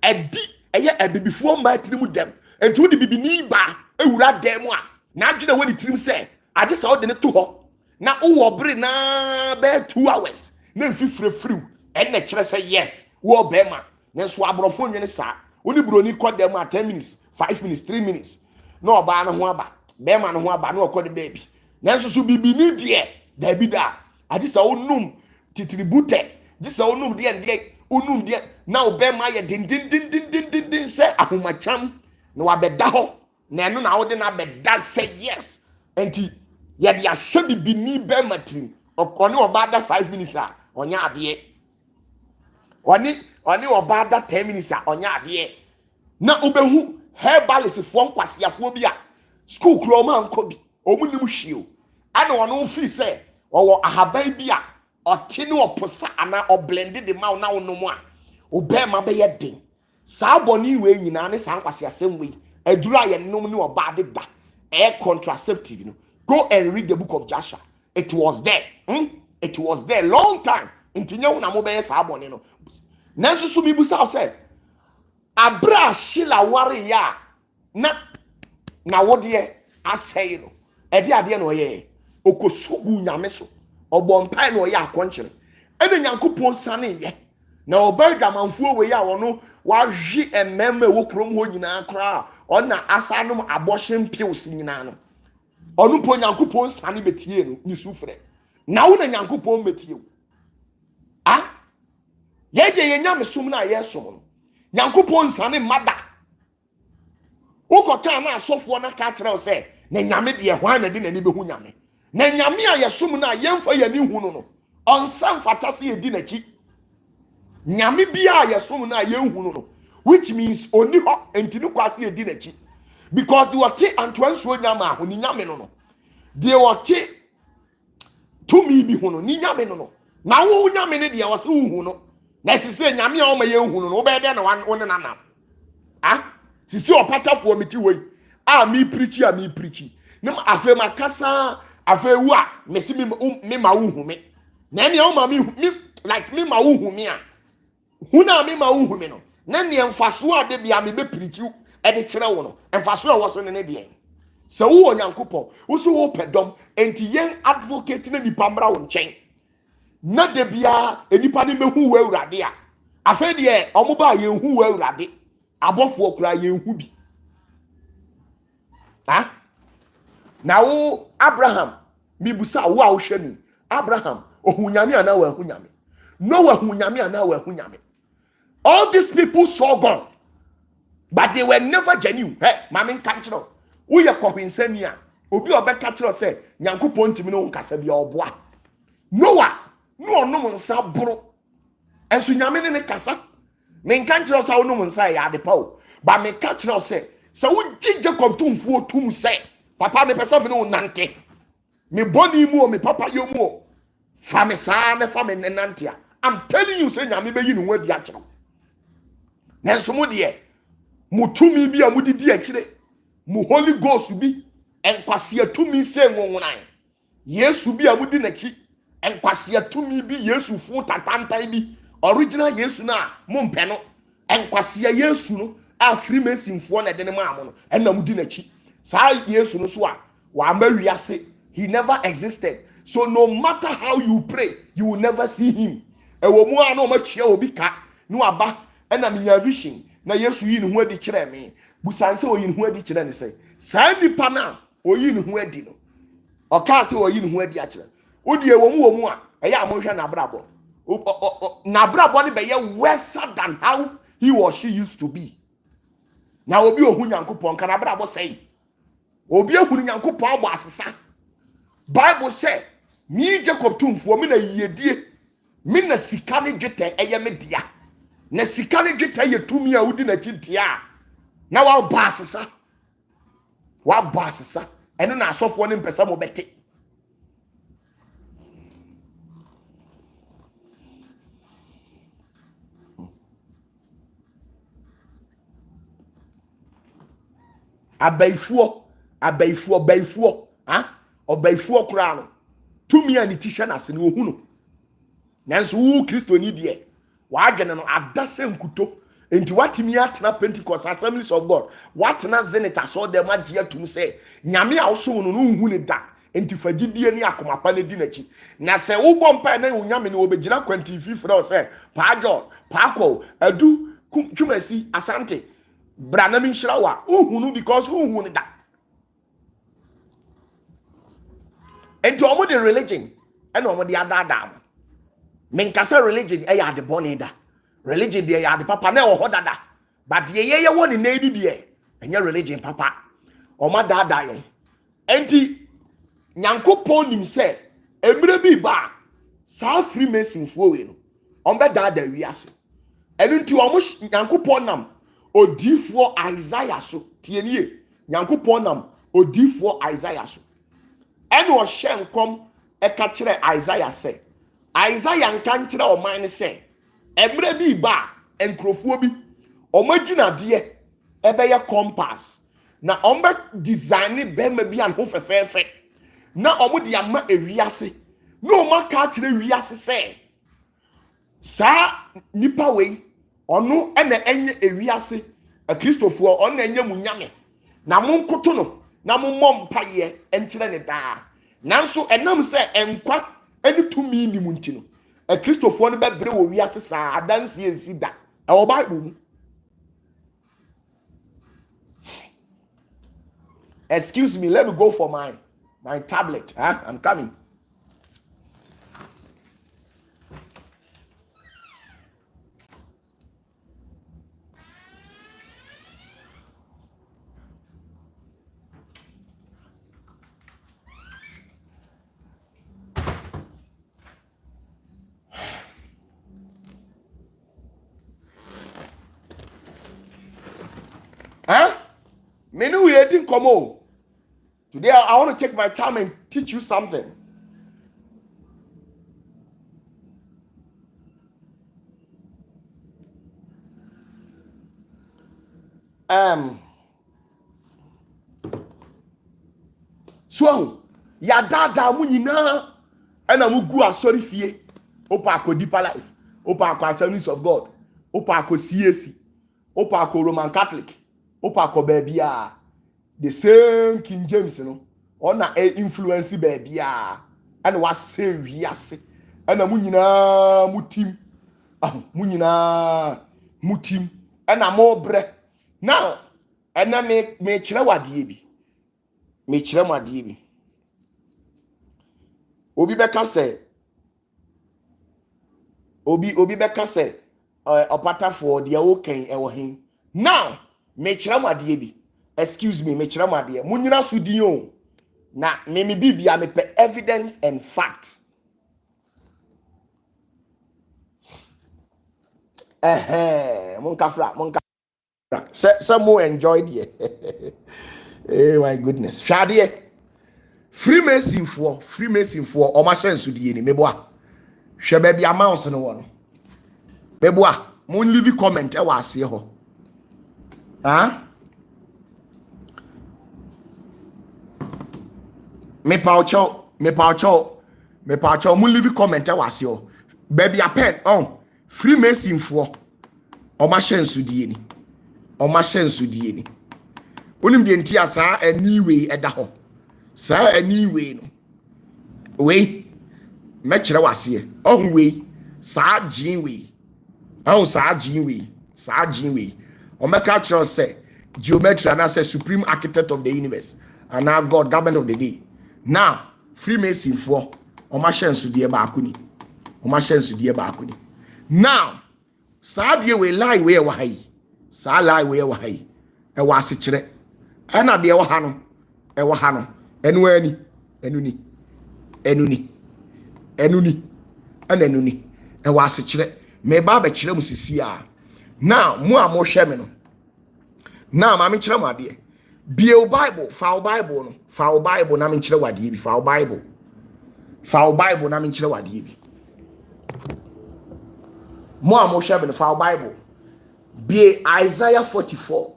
Edi eye abibifuo ma tiri mu dem. Enti wo di bibi ni ba ewura dem a. Na adwene woni tirim se ade sa wo de ne to ho. Na wo bere na be 2 hours. Na mfifrefriw. Enne kire say yes. Wo bema. Nenso abrofo nwene sa. Oni broni kɔ dem a 10 minutes, 5 minutes, 3 minutes. Na oba no ho aba. Bema no ho aba na okɔ de baby. Nenso so bibi ni de da bi da. Ade sa wonum titribute. Di sa wonum de onum de na obema ye din se ahomacham na wabɛda hɔ. Na ɛno na wo de na bɛda say yes. Enti ye de ahye bibi ni bema tim. Okɔ ne oba da 5 minutes a onya ade. Oni oba da 10 minutes a onya ade. Na obehu herbalist fo nkwasiafo bi a school kro ma nko bi omunim hwio ana wono fi se owo ahaban bi a ɔte ne oposa ana oblended the ma na wonom a obema be ye den saa boni we nyina ne saa nkwasiasem we aduru a ye nom ne oba de da contraceptive no. Go and read the book of Joshua. It was there. It was there long time. Intinye na mo be saa boni no. Nanso so mi busa say abra shila ware ya na wode asay no ede ade no ye okosugu nyame so obompai no ye akonkyere ene Nyankopon sane ye na obagadwamanfuo we ya wono wahwe emmemme wo krom ho nyina kra ona asanom abortion pills nyina no onu po Nyankopon sane betie no ni sufre na wo na Nyankopon betie wo ye de ye nyame som na ye som no Nyankopon sane mada ukota na asofo na ka kire o se na nyame de hwan na de nani behu nyame na nyame a yesom na yemfa yani hu no onsan fatase ye di nachi nyame bia yesom na ye hu no which means oni ho entini kwase ye di nachi because they were and transfer nyama ho ni nyame no. They were to me bi ho no ni nyame no. Na wo nyame ne de was hu no. Na sise nyame a o ma ye hu no wo be de na wo ne nanam. Ah? Sisi opatafuo meti wei. Ah me preachi. Nem afa makasa afa wu a mesi me ma wo hu me. Na ne o ma me like me ma wo hu me a. Hu na me ma wo hu me no. Na ne mfaso ade bia me be preachi e de kire wo no. Mfaso a wo so ne de. Se wo onyankopon, wo so wo pedom enti yen advocate na nipa mra wo nchen. Na de bia enipa ne mehu wo awurade a. Afa de omo ba yen hu wo awurade. Abofo okura yen hu bi. Ha? Na wo Abraham mibusa wo a wo hwe ni. Abraham ohunyame ana wa ahunyame. Noah hunyame ana wa ahunyame. All these people saw God, but they were never genuine. Hey, mama nkanchiro. Wo ye kohwensani a, obi obeka chiro say Nyankopon ntimi no nkasa bia oboa. Noah, no onom nsa boro. Enso nyame ne kasa. Me nkanchiro sa onom nsa ya ade pa o. Ba me kanchiro say, so wo gi Jacob tumfuo tum say, papa me pesa me no nante. Me boni mu o me papa yo mu o. Fa me sa ne fa me nante a. I'm telling you say nyame be yi no wadi achiro. Nenso mo de mutumi bi a mudidi akire. Mu Holy Ghost bi enkwase atumi se nwonan. Yesu bi a mudi nachi enkwase atumi bi Yesu fu tatantan bi. Original Yesu na mo mpe no. Enkwase Yesu no a Freemason fo na de ne ma mo no. Enna mudi nachi. Sa Yesu no so a wa ma wiase. He never existed. So no matter how you pray, you will never see him. Ewo mu a no ma twa obi ka no aba enna minya vision na Yesu yi ne ho adi kire me. Busan se oyi ne ho adi kire ne say. Sa nipa na oyi ne ho adi no. Oka se oyi ne ho adi a kire. Odi ewo mu a eya mo hwe na brabo. Na brabo ne be ye worse than how he or she used to be. Na obi ohu Nyankopon kana brabo say. Obi ehunu Nyankopon abo asesa. Bible say, me Jacob tumfuo me na yedie. Me na sika ne dwetɛ eye me dia. Na sika ne dwetɛ ye tumi a wudi na chintia. Na wa ba asesa. Wa ba asesa. Eno na asofo ne mpesa mo bete. Abaifuo, ha? Obaifuo kura no. Tumi ani tisha na se ne ohu no. Nanso wo Kristo ni de. Wa adwene no adase nkuto. Enti watimi atena Pentecost Assemblies of God. Watena Zenith so dem agye atum se nyame a wo so no hu ne da. Enti fagidie ni akomapa ne di nachi. Na se wo bom pa na wo nyame ne obegina kwanti fifre o se pa John, pa ko, adu twumasi asante. Brana mi nhyirawa uhunu because uhunu ne da. Enti omo de religion and omo de adada. Menkasa religion e ya de boni da. Religion de ya de papa na wo dada. But ye woni na edi de enye religion papa. Omo dada ye. Enti Nyankopon nim se emre bi ba sa Freemason fo we no. Ombe dada wiase. Enu nti omo Nyankopon nam odifo Isaiah so tienie. Nyankopon nam odifo Isaiah so. Enu o hye nkom e ka kire Isaiah se. Isaiah nka kire o man se emre bi ba enkrofo bi omagina de ebe ye compass na ombe design be ma bi an ho fefefe na omo de ama ewiase na omo ka kire wiase se sa nipa we ono ena enye ewiase a Christopher ono enye munyame na monkoto no na mommom paye enkire ne daa nanso enam se enkwa eni tumi ni munti no a Christopher no bebre wo wiase sa adanse ensi da e wo Bible mu. Excuse me, let me go for my tablet. I'm coming. Menu ye komo. Today I want to take my time and teach you something. So ya dada mu nyina ena mu gu asori fie. Opa ko deeper life. Opa ko Assemblies of God. Opa ko CAC. Opa ko Roman Catholic. Opa ko baabia. The same King James no. Ona influence baabia. And was say wiase. Ena mu nyina mu team. Mu nyina mu team. Ena mo bre. Now, ena me kire wadie bi. Me kire wadie bi. Obi beka say Obi beka say OPATAFUOR de o kan e wo hen. Now, me kire wadie bi. Excuse me, me kire wadie. Munyina so din o. Na me bibia me pe evidence and fact. Monka some more enjoyed it. Oh my goodness. Shadie. Freemason for o ma chance die ni meboa. Hwe ba bia mouse no wo no. Meboa, mon leave comment e wa ase ho. Ha? Me paucho, mon leave comment e wa ase ho. Ba bia pen on Freemason for o ma chance die ni. O ma chance die ni. Onim de ntia saa anyway eda ho. Saa anyway no. We me kire wase. On we saa gin we. On saa gin we. Saa gin we. O me ka kire say geometry and as supreme architect of the universe and now God government of the day. Now Freemason for o ma chance die ba akuni. O ma chance die ba akuni. Now saa die we lie we wa hai. Saa lie we wa hai. E wa se kire. Ena de wo ha no. E wo ha no. Enu ani. Enuni. E wa se kire. Me ba ba kire mu sisi a. Now mu a mo hwe me no. Now ma me kire mu ade. Bio Bible, fa Bible no. Fa Bible na me kire wade bi. Fa Bible. Fa Bible na me kire wade bi. Mo a mo hwe me no fa Bible. Be Isaiah 44.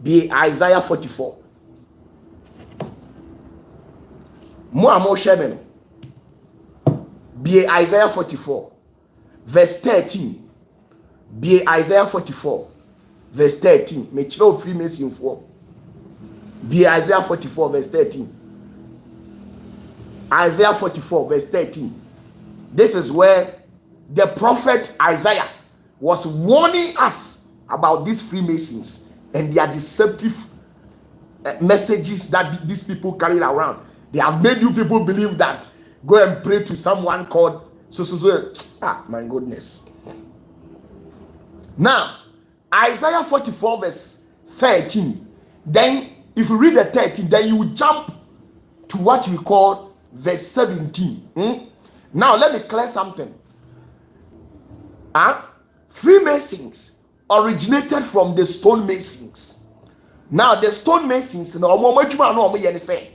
Be Isaiah 44. Mo amo shebe. Be Isaiah 44 verse 13. Be Isaiah 44 verse 13. Me chiro Freemason for. Be Isaiah 44 verse 13. Isaiah 44 verse 13. This is where the prophet Isaiah was warning us about these Freemasons and their deceptive messages that these people carry around. They have made you people believe that go and pray to someone called so. Ah, my goodness. Now, Isaiah 44 verse 13. Then, if you read the 13, then you jump to what we call verse 17. Now, let me clear something. Freemasons originated from the stonemasons. Now the stonemasons na omo adwuma na omo ye ne say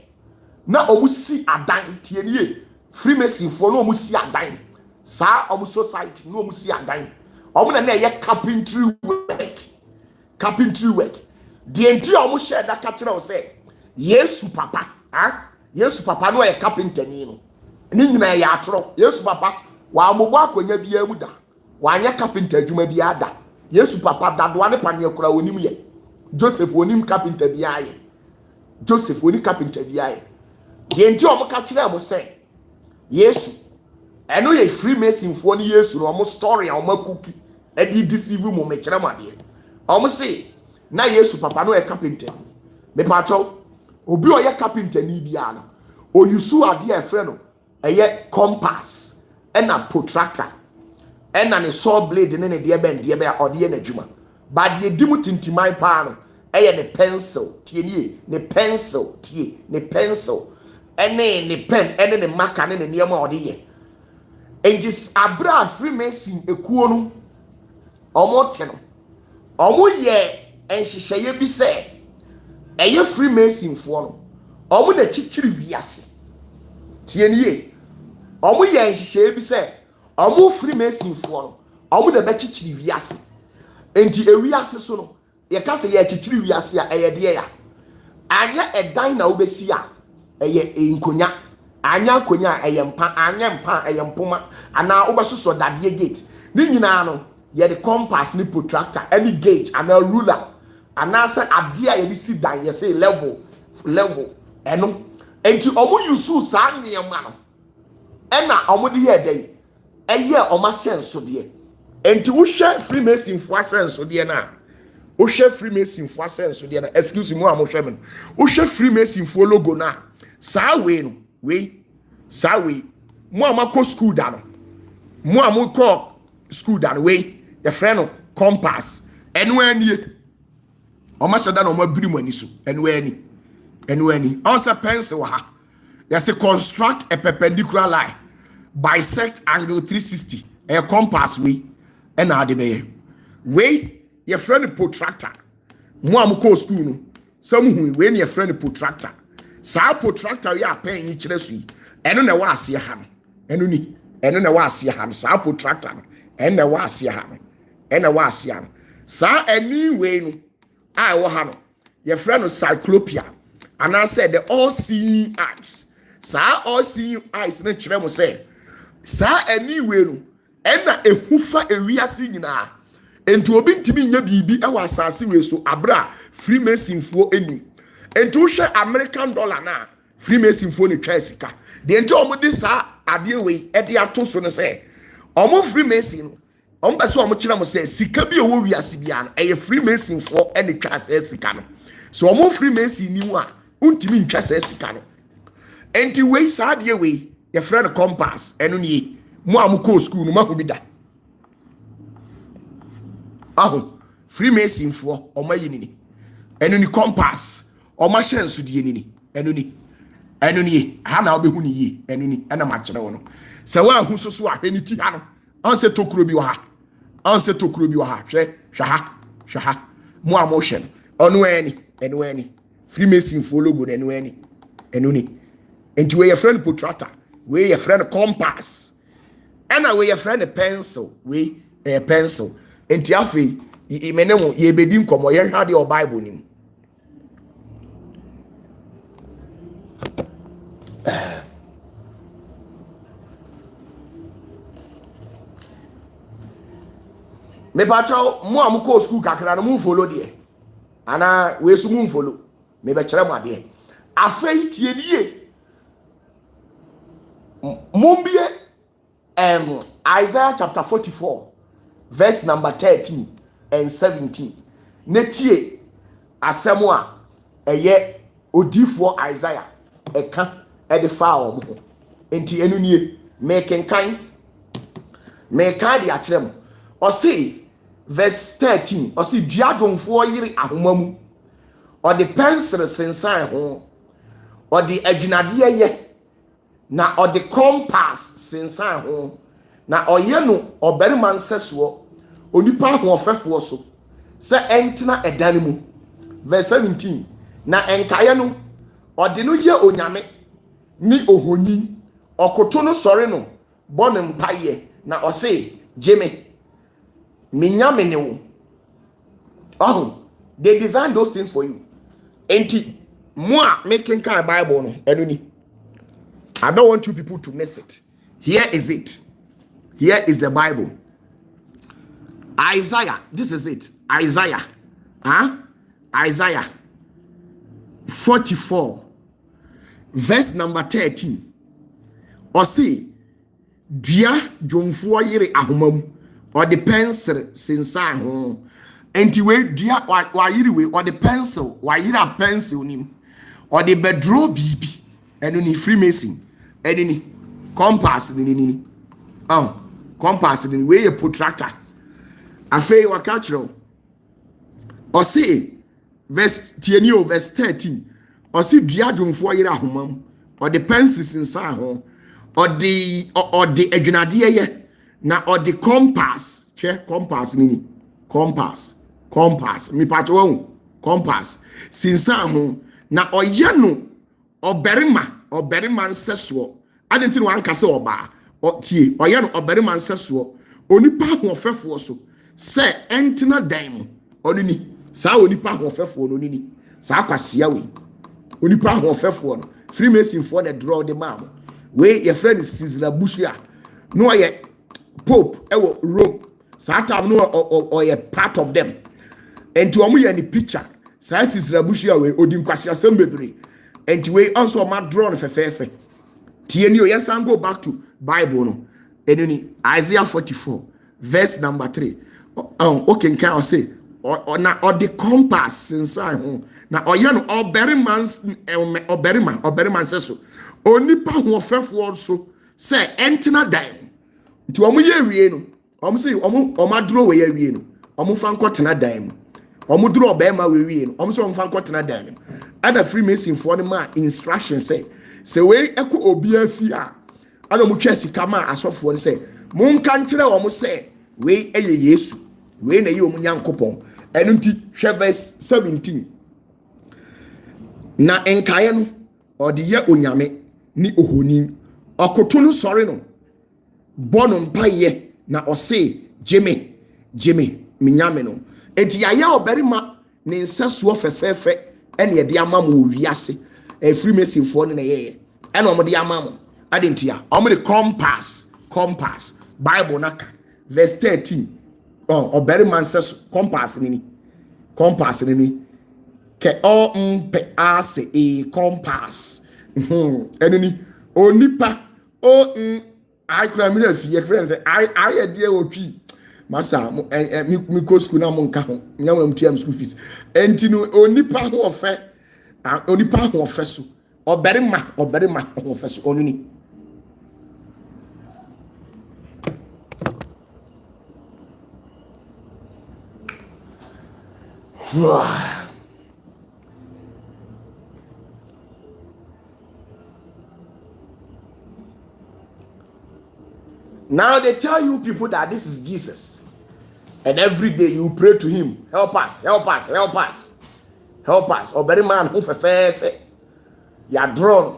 na omo si adan tie nie Freemason for no omo si adan sa omo society no omo si adan omo na ye carpentry work the entire omo share that catcher o say Yesu papa Yesu papa no ye carpenter ni no ni nyina ye atoro Yesu papa wa amogbo akonya bia mu da wa anya carpenter adwuma bia da Yesu papa dadoa ne panye kura onim ye Joseph onim carpenter bia ye Joseph oni carpenter bia ye de nti o mo ka kire mo say Yesu eno ye Freemason fo ni Yesu no mo story a o makuki e di deceive mo me kire mo ade o mo say na Yesu papa no ye carpenter me pa cho obi o ye carpenter ni bia no o yusu ade e fre no eye compass and a protractor and an saw blade in any dear ben or the energy. But the dimutintimai pan, a pencil, tie, ne pencil, tie, ne pencil, and ne pen, and the marker and the near more dear. And just a bra Freemason a kuonum or more ten. Or more ye, and she say ye be say. ɛyɛ Freemason foɔ no ɔmo na kyikyiri wiase tie nie ɔmo yɛ nhyehyɛ bi sɛ ɔmo Freemason foɔ no ɔmo na bɛkyikyiri wiase enti ewiase so no yɛka sɛ yɛ kyikyiri wiase a ɛyɛ deɛ ya anya ɛdan na wobɛsi a ɛyɛ nkonya anya nkonya a ɛyɛ mpa anya mpa ɛyɛ mpoma ana wobɛsosɔ dadeɛ gate ne nyinaa no yɛde compass ne protractor any gauge ana ruler ana sɛ adeɛ a yɛde si dan yɛsɛ level ɛno enti ɔmo yusu saa nneɛma no ɛna ɔmo de yɛ dɛn ɛyɛ ɔmo ahyɛ nsodeɛ enti wohwɛ Freemason fo ahyɛ nsodeɛ na wohwɛ Freemason fo ahyɛ nsodeɛ na excuse me a mo hwɛ me no wohwɛ Freemason fo logo na saa wei no saa wei mo a makɔ school da no mo a mo kɔ school da no wei yɛ frɛ no compass ɛno anie ɔmo ahyɛ da na ɔmo abiri mo ani so ɛno ani ɔn sɛ pencil wɔ ha yɛsɛ construct a perpendicular line bisect angle 360 ɛyɛ compass wei ɛna ade bɛyɛ wei yɛ frɛ no protractor mo a mo kɔ school no sɛ mo hu wei ne yɛ frɛ no protractor saa protractor yɛ apɛn yi kyerɛ so yi ɛno na ɛwɔ aseɛ ha no ɛno na ɛwɔ aseɛ ha no saa protractor no ɛno na ɛwɔ aseɛ ha no ɛna ɛwɔ aseɛ no saa ani wei no a ɛwɔ ha no yɛ frɛ no cyclopia anaasɛ the all seeing eyes saa all seeing eyes ne kyerɛ mo sɛ saa ani wei no ɛna ehu fa ewiase nyinaa enti obi ntimi nya biribi ɛwɔ asase wei so abra Freemason fo anim enti wo hwɛ American dollar na Freemason fo ne twa sika de enti ɔmo de saa adeɛ wei ɛde ato so no sɛ ɔmo Freemason ɔmo pɛ sɛ ɔmo kyerɛ mo sɛ sika bi ɛwɔ wiase bia no ɛyɛ Freemason fo ɛne twa saa sika no so ɔmo Freemason ni mu a untimi ntwa saa sika no enti wei saa adeɛ wei yɛ frɛ no compass ɛno nie mo a mo kɔ school no ma ho bi da aho Freemason fo ɔmo ayi ni ɛno ni compass ɔmo ahyɛ nsodie ni ɛno ni ha na wobɛhu ni yie ɛno ni ɛna ma kyerɛ wo no sɛ wa hu so ahwɛ ni ti ha no ɔn sɛ tokuro bi wɔ ha hwɛ ha mo a mo hwɛ no ɛno ani Freemason fo logo na ɛno ni enti we yɛ frɛ no protractor we yɛ frɛ no compass ɛna we yɛ frɛ no pencil we ɛyɛ pencil enti afei imene mo ye bedi nkɔmɔ yɛ hwɛ deɛ Bible nim me patrol mo am ko school kakra no mo follow deɛ ana we so mo follow me be kyerɛ mo adeɛ afei tie nie mo bie Isaiah chapter 44 verse number 13 and 17 netie asɛm a ɛyɛ odifoɔ Isaiah ɛka ɛde fa wɔn ho enti enu nie mekenkan de akyerɛ mo ɔse verse 13 ɔse duadwomfoɔ yere ahoma mu ɔde pencil sensan ho ɔde adwunadeɛ yɛ na ɔde compass sensan ho na ɔyɛ no ɔbarima nsɛsoɔ onipa ahoɔfɛfoɔ so sɛ ɛntena ɛdan mu verse 17 na ɛnkaeɛ no ɔde no yɛ onyame ni ohoni ɔkoto no sɔre no bɔ ne mpaeɛ na ɔse gyeme minyame ne wo oh they design those things for you enti mo a making kind of Bible no ɛno ni I don't want you people to miss it. Here is it. Here is the Bible. Isaiah, this is it. Isaiah. Isaiah 44 verse number 13. Ɔse dua dwomfoɔ yere ahomam ɔde pencil sensan ho enti we dua wa yiri we ɔde pencil wa yiri a pencil nim ɔde bedro bibi ɛno ni Freemason ɛno ni compass ni compass ni we yɛ protractor afei waka kyerɛ ɔse verse 13 ɔse dua dwomfoɔ yere ahomam ɔde pencil sensan ho ɔde adwunadeɛ yɛ na ɔde compass hwɛ compass ni compass mi patro compass since ho na oyɛ no oberima nseso adenti no anka se oba tie oyɛ no oberima nseso onipa ahofefo so se entina dan mu onini saa onipa ahofefo no nini saa kwasia we onipa ahofefo no Freemason for na draw the mam we your friend Caesar Bushia no ye pope ewo Rome saa time no or ye part of them enti omo ye ni picture saa Caesar Bushia we odi nkwasi asem bebre enti we also ma draw no fefefe tie ni o yes and go back to Bible no enini Isaiah 44 verse number 3 okay can I say or the compass inside ho na oye no oberima seso onipa ho fefo so say entina dan nti omo ye wie no omo say omo adro we ye wie no omo fa nkotena dan mu omo dro oberima we wie no omo say omo fa nkotena dan mu ada Freemason for ma instruction say we eko obi afi a ana mo twa sika ma asofo no say mon kan kire omo say we eye Yesu we na ye omo nyankopon enu nti hwe verse 17 na enkaye no odi ye onyame ni ohoni okoto no sori no bono mpaye na ose jeme minyame no enti ya ya oberima ne nseso fefefe ene ye de amam wo wiase Freemason for na ye ene omo de amam adenti ya omo de compass Bible naka verse 13 oberima nseso compass nini ke o mpe ase compass enini onipa I cry me fie friends I dey otwi masa mi ko school na mo nka ho nya mo mtua school fees enti no onipa ho ofe so oberima ho ofe so onuni Now they tell you people that this is Jesus, and every day you pray to him, help us. Oh, very man who fe ya drawn.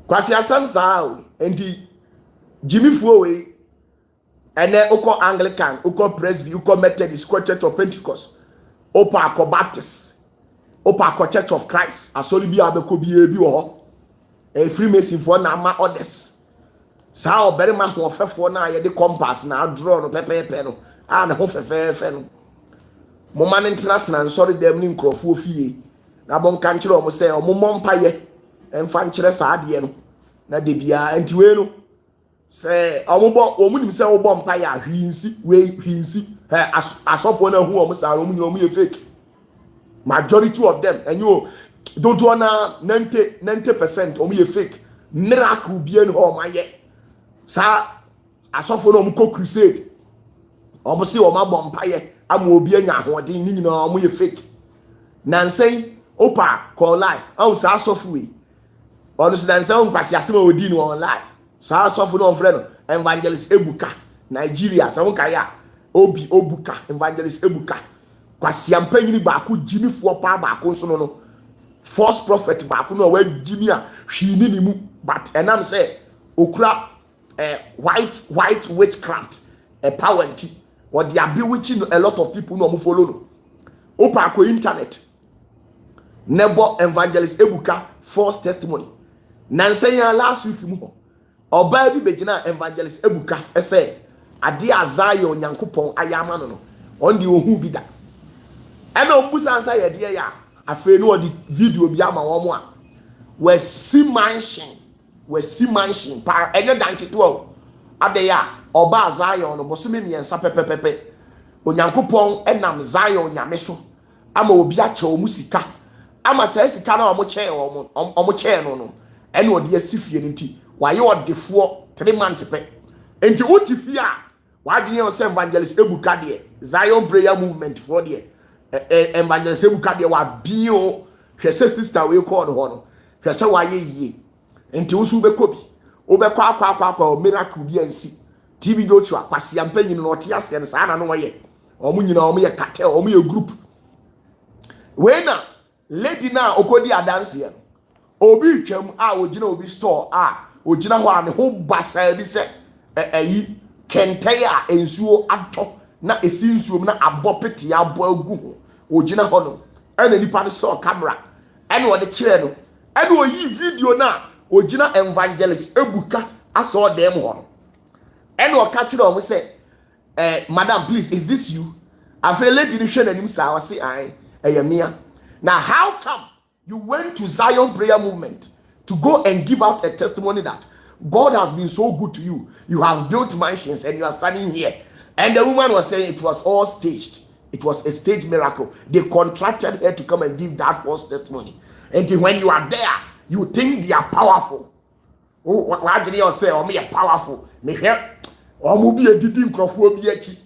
Kwasi asam sao enti Jimmy Fuwe and then uko Anglican, uko Presby, uko Methodist, uko Church of Pentecost, uko Baptist, uko Church of Christ. Asoli bi abeko bi ebi wo. Freemason for na ma others. Sao very man ho fefo na ye de compass na draw no pepepe no. Na ho fefe no. Mo man international sorry dem ni nkrofo fie. Na bon kan kire o mo say o mo mompa ye. Emfa nkire sa ade no. Na de bia entiwe no. Say omunim say wo mpa ya hwinsi asofo na hu omo sa omu ye fake majority of them and you don't wanna 90% omu ye fake miracle bi en ho maye sa asofo na omu ko crusade omu se omu mpa ye ama obi anya ahoden ni nyina omu ye fake nansen opa call lie au sa asofo we onu se nansen on kwasi asema odi no online sa sofo no friend evangelist Ebuka Nigeria sa won kaya obi obuka evangelist Ebuka kwasi ampanyini ba ko jimifuo pa ba ko nso no false prophet ba ko no wa jimi a hwini ni mu but enam say okura white witchcraft power anti or they are bewitching a lot of people no mo follow no opa ko internet nebo evangelist Ebuka false testimony nansen ya last week mu oba bi begina evangelist Ebuka ese ade azaya onyankopon ayama no on the ohu bi da ena ombusa ansa ye de ya afa no odi video bi ama wo mo a we si mansion pa enye danketo o ade ya oba azaya no bosome miensa pepepepe onyankopon enam zaya onyame so ama obi ache o musika ama sa sika na o mo che no ena odi asifie nti waye odefo 3 months pe enti wotifi a wadwene o se evangelist Ebuka de Zion prayer movement for de evangelist Ebuka de wa bio hwese sister we call ho no hwese waye yie enti wo so wobɛkɔ bi wobɛkɔ akwa miracle bi ansi TV Joshua kwasi ampanyin no ɔte ase no saa na no wɔyɛ ɔmo nyina ɔmo yɛ cartel ɔmo yɛ group we na lady na okodi adanse no obi twam a ogina obi store a ogina hɔ a ne ho basa bi sɛ ayi kɛntɛn a ensuo atɔ na esi nsuo na abɔ pete abɔ agu ho ogina hɔ no ɛna nipa no sɛ camera ɛna ɔde kyerɛ no ɛna oyi video na ogina evangelist ebuka asɔ dem hɔ no ɛna ɔka kyerɛ ɔmo sɛ madam please is this you afre lady ni hwɛ n'anim saa ɔse ai ɛyɛ mia. Now how come you went to Zion prayer movement to go and give out a testimony that God has been so good to you? You have built mansions and you are standing here. And the woman was saying it was all staged. It was a staged miracle. They contracted her to come and give that false testimony. And when you are there, you think they are powerful. Oh, why did you say, oh, me are powerful? Me here, or maybe a didn't crophobia.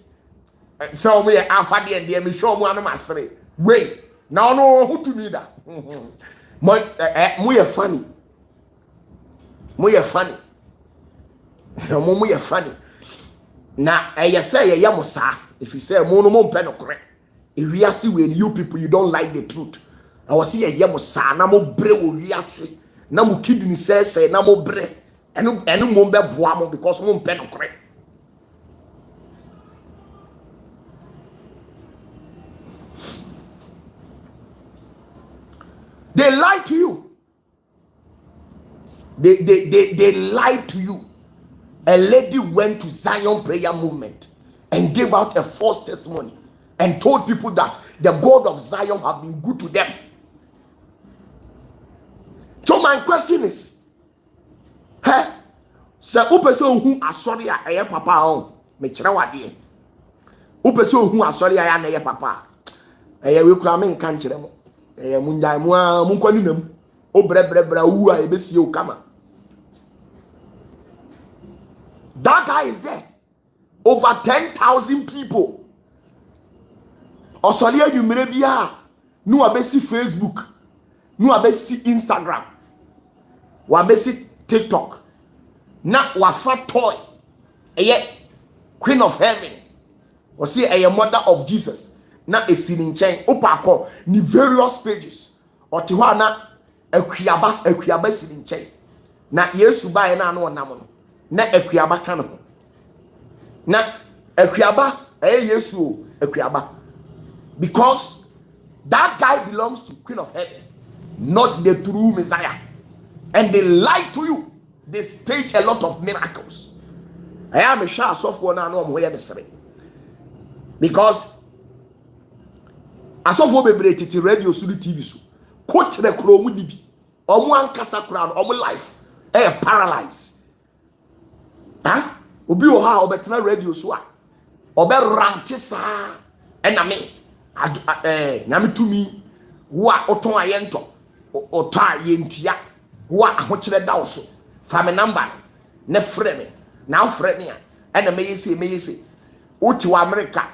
So me are alpha and they me show one of my say, wait. Now no who to me that. Muy funny. Muy funny. Muy funny. Na you say ya musa. If you say mo no mo pen okre. If we see when you people you don't like the truth. I was see ya musa na mo bre wo wiase. Na mo kidney say na mo bre. Enu mo be boa mo because mo pen okre. They lie to you. They lied to you. A lady went to Zion prayer movement and gave out a false testimony and told people that the God of Zion have been good to them. So my question is, sir, who person who asori a papa on me kyerɛ wade. Who person who asori a na papa. We kura me nka nkyerɛ mo. Munjai mua munkwani nam o brebrebra wu a ebesie o kama. That guy is there. Over 10,000 people. Osolia numere bia nu abesi Facebook, nu abesi Instagram, wa abesi TikTok. Na wafa toy. Eye Queen of Heaven. Or see a mother of Jesus. Na esini nchen opakọ ni various pages otiwa na akuaba sini nchen na Yesu bae na no nam no na akuaba ka no na akuaba Yesu akuaba because that guy belongs to Queen of Heaven, not the true Messiah, and they lie to you. They stage a lot of miracles. I am a sure software na no mo ye because asofo bebre titi radio so TV so ko kire kro mu nibi omo ankasa kra omo life paralyzed obi o ha obetena radio so a obe rante saa na me na me tumi wo a oton ayento oto ayentua wo a ahokire da so fa me number ne frɛ me na frɛ me a na me yesi oti wa America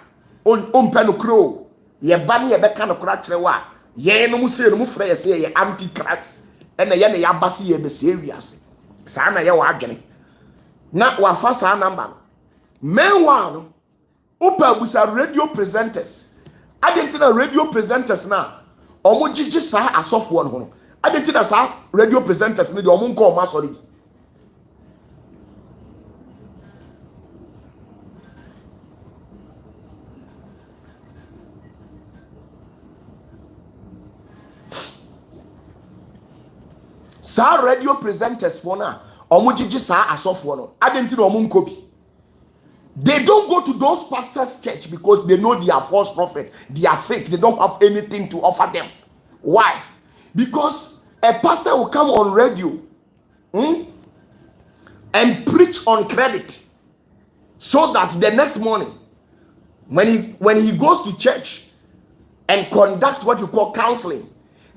on pe no kro ye ba ne ye beka no kora kire wa ye no mu se no mu frɛ ye se ye antichrist na ye ne ya base ye be se wiase saa na ye wa adwene na wa fa saa number meanwhile no opa busa radio presenters adentina radio presenters na omo gigi saa asofo no ho adentina saa radio presenters ne de omo nko omo asori sa radio presenters for na omujiji sa asofo no adenti na omunkobi. They don't go to those pastors' church because they know they are false prophet, they are fake, they don't have anything to offer them. Why? Because a pastor will come on radio and preach on credit so that the next morning when he goes to church and conduct what you call counseling,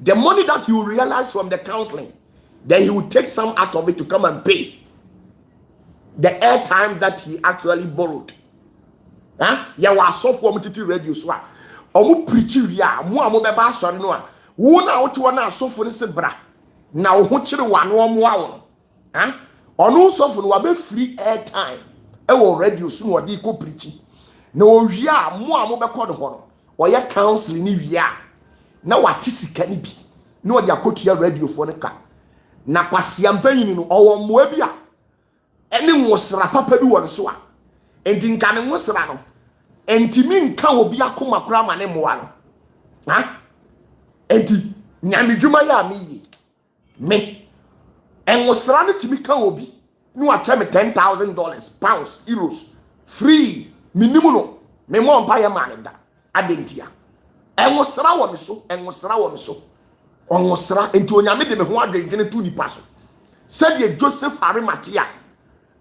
the money that he will realize from the counseling, then he will take some out of it to come and pay the airtime that he actually borrowed. Ya wa sofo mo titi radio so a omo preach wi a mo beba asori no a wo na wo te wo na sofo ne se bra na wo ho kire wa no omo awo ɔno sɔfo no wabe free airtime ɛwɔ radio so no ɔde kɔ preach na owie a mo a mo bɛkɔ no hɔ no ɔyɛ counsel ni wie a na wate sika ni bi na ɔde akɔtua radio fo no ka na kwasia mpanyin no ɔwɔ mmoa bi a ɛne nwosra papa bi wɔ no so a enti nka ne nwosra no entimi nka obi akoma kora ma ne mmoa no enti nyame dwuma yɛ a meyie me nwosra no timi ka obi no akyɛ me $10,000 pounds euros free minimum no me mo mpa yɛ ma ne da adentia nwosra wɔ me so nwosra enti onyame de me ho adwendwene to nipa so sɛdeɛ Joseph Arimathea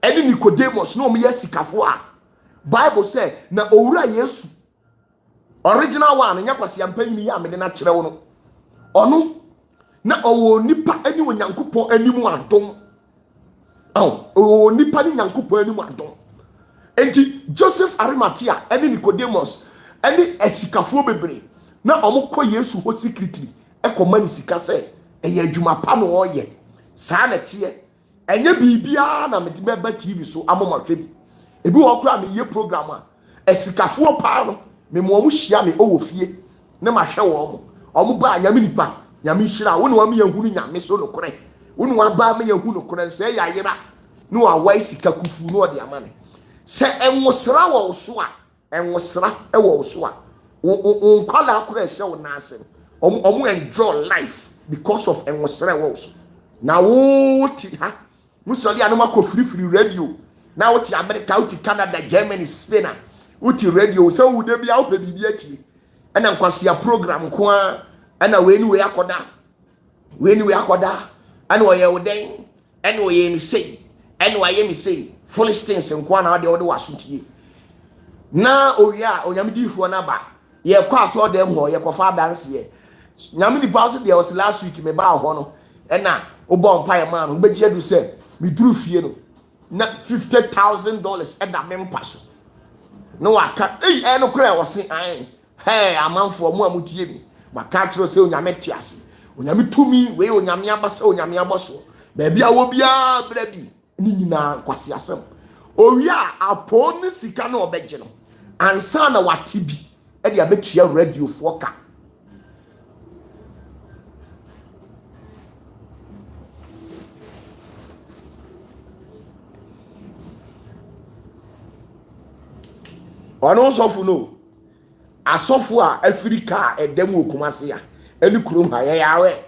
ɛne Nicodemus no ɔmo yɛ sikafo a Bible sɛ na owura Yesu original one nya kwasi ampanyi yɛ amede na kyerɛ wo no ɔno na ɔwɔ nipa ani onyankopɔn animu adom ɔwɔ nipa ni nyankopɔn animu adom enti Joseph Arimathea ɛne Nicodemus ɛne asikafo bebre na ɔmo kɔ Yesu ho secretly ɛkɔma ni sika sɛ ɛyɛ adwuma pa no ɔyɛ saa na teɛ ɛnyɛ bibia na mede bɛba TV so amomahwɛ bi ebi wɔ kora me yɛ program a asikafo pa no me mo ɔmo hyia me ɔwɔ fie na mahwɛ wɔn ɔmo ba nyame nipa nyame hyira wo ne wɔn yɛ hunu nyame so no korɛ wo ne wɔn ba me yɛ hunu korɛ sɛ yɛ ayera no awai sika kufu no ɔde ama me sɛ enwosra wɔ so a enwosra ɛwɔ so a nkwala korɛ hyɛ wo naase ɔmo enjoy life because of enwosra wɔ so na wo ti ha musoli anoma ko free radio na wo ti America wo ti Canada Germany Spain wo ti radio so wo de bia wo pe bibia ti ɛna nkwasia program ko a ɛna we ni we akoda ɛna ɔyɛ wo den ɛna ɔyɛ mi sei ɛna ɔyɛ mi sei foolish things nko na ɔde waso tie na owia onyame difo na ba ye kɔ aso dem ho ye kɔfa dance ye nyame di pause de was last week me ba ho no ɛna wo bɔ mpa ye man wo begye du sɛ me duru fie no na $50,000 ɛda me mpa so no waka no kra wo se hey amanfo mo amutie mi maka tro se onyame te ase onyame tumi we onyame abasa onyame aboso ba bia wo bia bra bi ni nyina kwase asem owia apo ne sika na obegye no ansa na wate bi e dia betua radio fo ka ono sofu no asofo a Africa edem okumase ya eni kurom ha ye yawe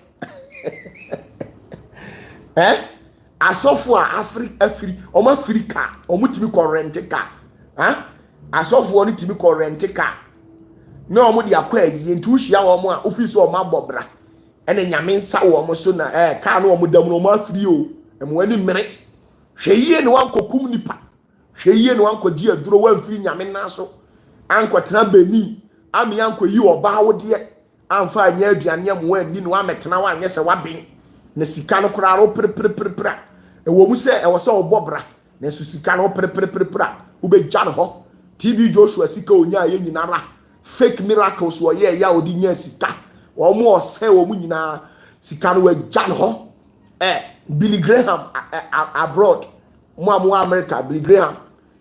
asofo a Africa omo Africa omo timi ko rent car asofo oni timi ko rent car na omo de akwa ayi ntu hia wo mo a office o ma bobra ene nyame nsa wo mo so na car na omo dam no omo afiri o emo ani mmere hweyie ne wankokum nipa hweyie ne wankogi aduro wanfiri nyame na so ankotena beni ami yanko yi oba wo de amfa anya aduane am wani no ametena wa anya se waben na sika no kora ro prepra ewo mu se ewo se obobra na su sika no prepra wo be gya no ho TV Joshua sika onya ye nyinara fake miracles wo ye ya odi nya sika wo mu ose wo mu nyina sika no wa gya no ho Billy Graham abroad mu America Billy Graham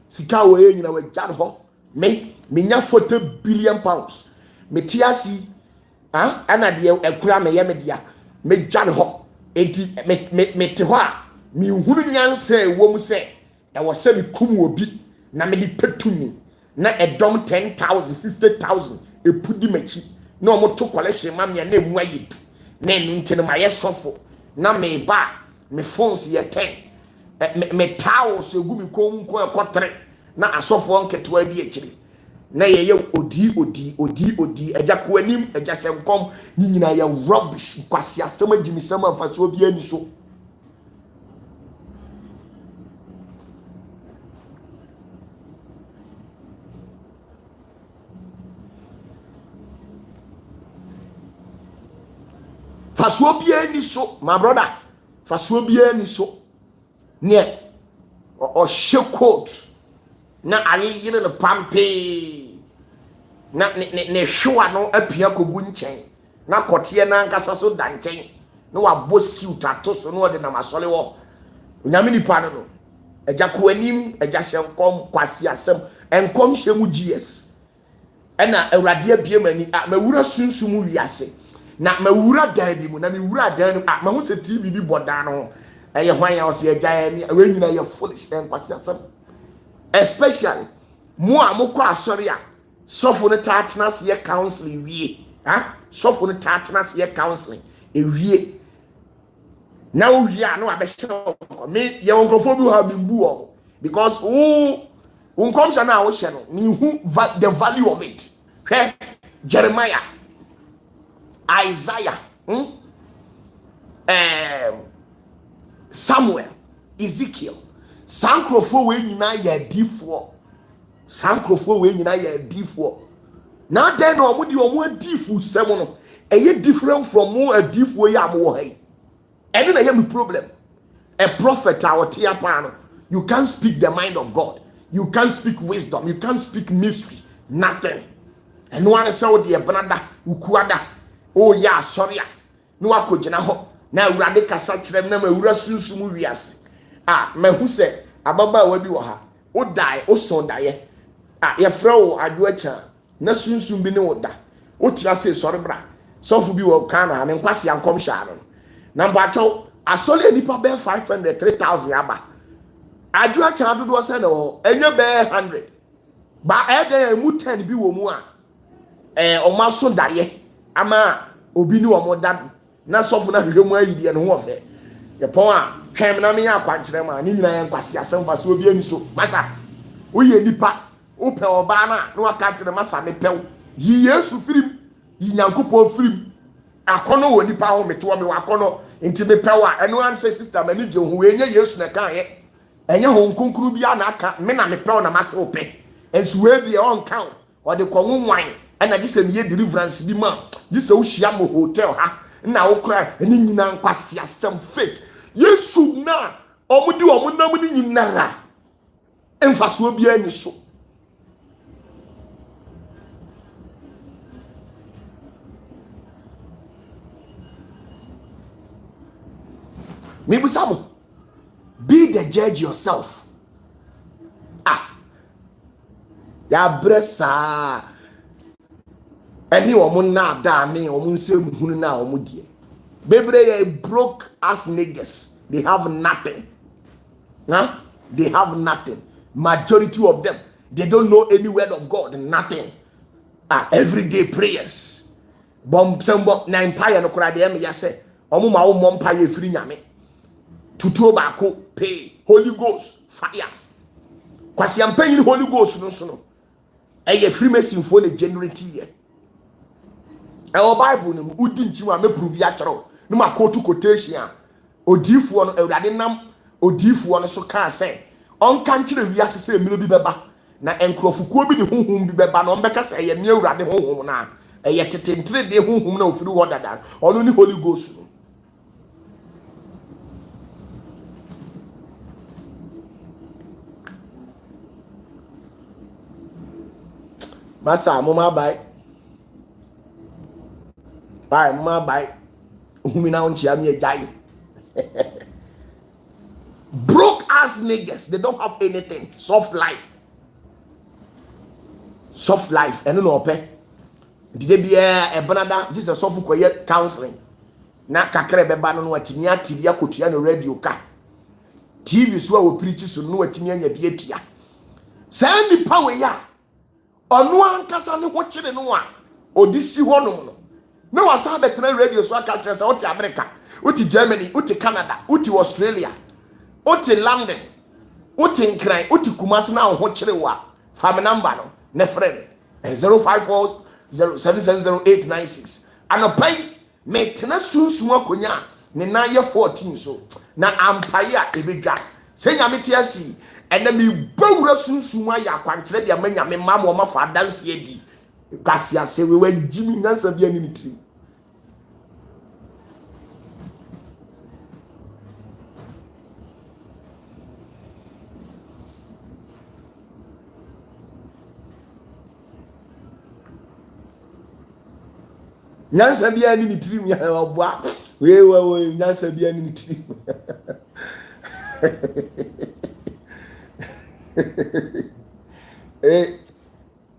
sika wo ye nyina wa gya no ho me nya £40 billion me tiasi ana de ekura me ye me dia me gya no ho enti me te ho a me hunu nyansa ewo mu se e wo se me kum obi na me di petumi na edom 10,000 50,000 epudi machi na omo to collection ma me na emu ayedu na enu ntene ma ye sofo na me ba me phones ye 10 me towels egu mi konko ekotre na asofo nketewa bi ekiri na ye odi eja kwanim eja senkom ni nyina ya rubbish kwasi asema jimisema mfaso bi ani so faso bi ani so my brother faso bi ani so ne o shekot na ayi yire no pampe na ne hwa no apia kogu nchen na kote na nkasa so da nchen na wabɔ suit ato so no de na masole wo onyame nipa no eja ko anim eja hyenkom kwase asem enkom hyemu gs ena awurade abiem ani mawura sunsum wiase na mawura dan bi mu na mewura dan no mahu se tv bi bodan no eye hwan ya ose eja ani we nyina ye foolish kwase asem especially mo amukọ asori a sofo no tatnas ye counseling wie sofo no tatnas ye counseling ewie na owie no abehye me ye wonkrofo bi ha mimbu o because unkomsha na wo hye no ni hu the value of it. Jeremiah, Isaiah, Samuel, Ezekiel, sankrofo we nyina ye difo. Sankrofo we nyina ye difo. Now then omo di omo adifu sem no eye different from mo adifu ye am wo hai. Eno na ye me problem. A prophet awotia pa no, you can't speak the mind of God. You can't speak wisdom. You can't speak mystery. Nothing. And one is so the Banada, Ukuada. Oh, yeah, sorry. No, I could ho. Now, Radica such them never wrestle sumuvias. Me who say, Ababa will be waha. O die, o son die. Your fro, I do a chan. No soon be no da. O tia say, sorry, bra. So for be will can and quasi and come sharon. Number 2, I saw a nipa bear 500, 3,000 yaba. I do a child do a send or any bear 100. But I dare mu 10 be woman. O ma so daye. Ama obi ni omo dad. Na sofo na hwehwe mu ayidi ne ho ofe. Ye pon a twem na me ya kwankyere ma ni nyina ye nkwase asem fa so obi ani so. Masa wo ye nipa, wo pe oba na waka kyere masa me pew. Yi Yesu firim, yi Nyankopon firim. Akono wo nipa ho meto me wakono nti me pew a eno an say sister mani je ho we nya Yesu na kan ye. Enye ho nkonkuru bia na aka me na me pew na masa wo pe. Enso we bia on count or the konwan ana gise me deliverance bi ma gise wo hia mo hotel ha na wo kra eni nyina nkwase asem fake Yesu na omudi omunam ni nyinara emfaso bia ani so Mibusamo, be the judge yourself. Ya bresa. Any woman na da me omun se muhunu na omudie. Bebre broke as niggas. They have nothing. They have nothing. Majority of them, they don't know any word of God. Nothing. Everyday prayers. Bomb sembo na empire no kura de me yase. Omu ma wo empire free nyame. Tutuo bako pay Holy Ghost fire. Kwasi ampanyi Holy Ghost no. Eye Freemason fo na generate here. Our Bible no udi nchi wa me prove ya chero. No ma quote quotation. Odifuo no Awurade nam odifuo no so ka say on kan kire wiase say emiro bi beba na enkrofukuo bi de honhom bi beba na on beka say eye me Awurade honhom na eye tetentre de honhom na ofiri wo dada. Ono ni Holy Ghost no. Masa mama bai. Bai mama bai. Umina onchi ami ejai. Broke ass niggas, they don't have anything. Soft life. Soft life. And no pe. Did they be a banada Jesus soft quiet counseling. Na kakre beba no atimi atiri akotua no radio ka. TV so we preach so no atimi anya bietua. Say ni power ya. Onu ankasa ne ho kire no a odisi honom no na wasa betre radio so aka kire say oti America, oti Germany, oti Canada, oti Australia, oti London, oti Nkran, oti Kumasi na ho kire wa fam number no ne friend 0540770896 anopai me tena sunsun akonya ne na ye 14 so na ampaye a ebedwa se nyame ti asi ene mi bawura sunsun aya kwankyere de manya me mama o mafa dance edi kwasi ase we jimi nyansa bia ni nti nyansa bia ni nti mi oboa we nyansa bia ni nti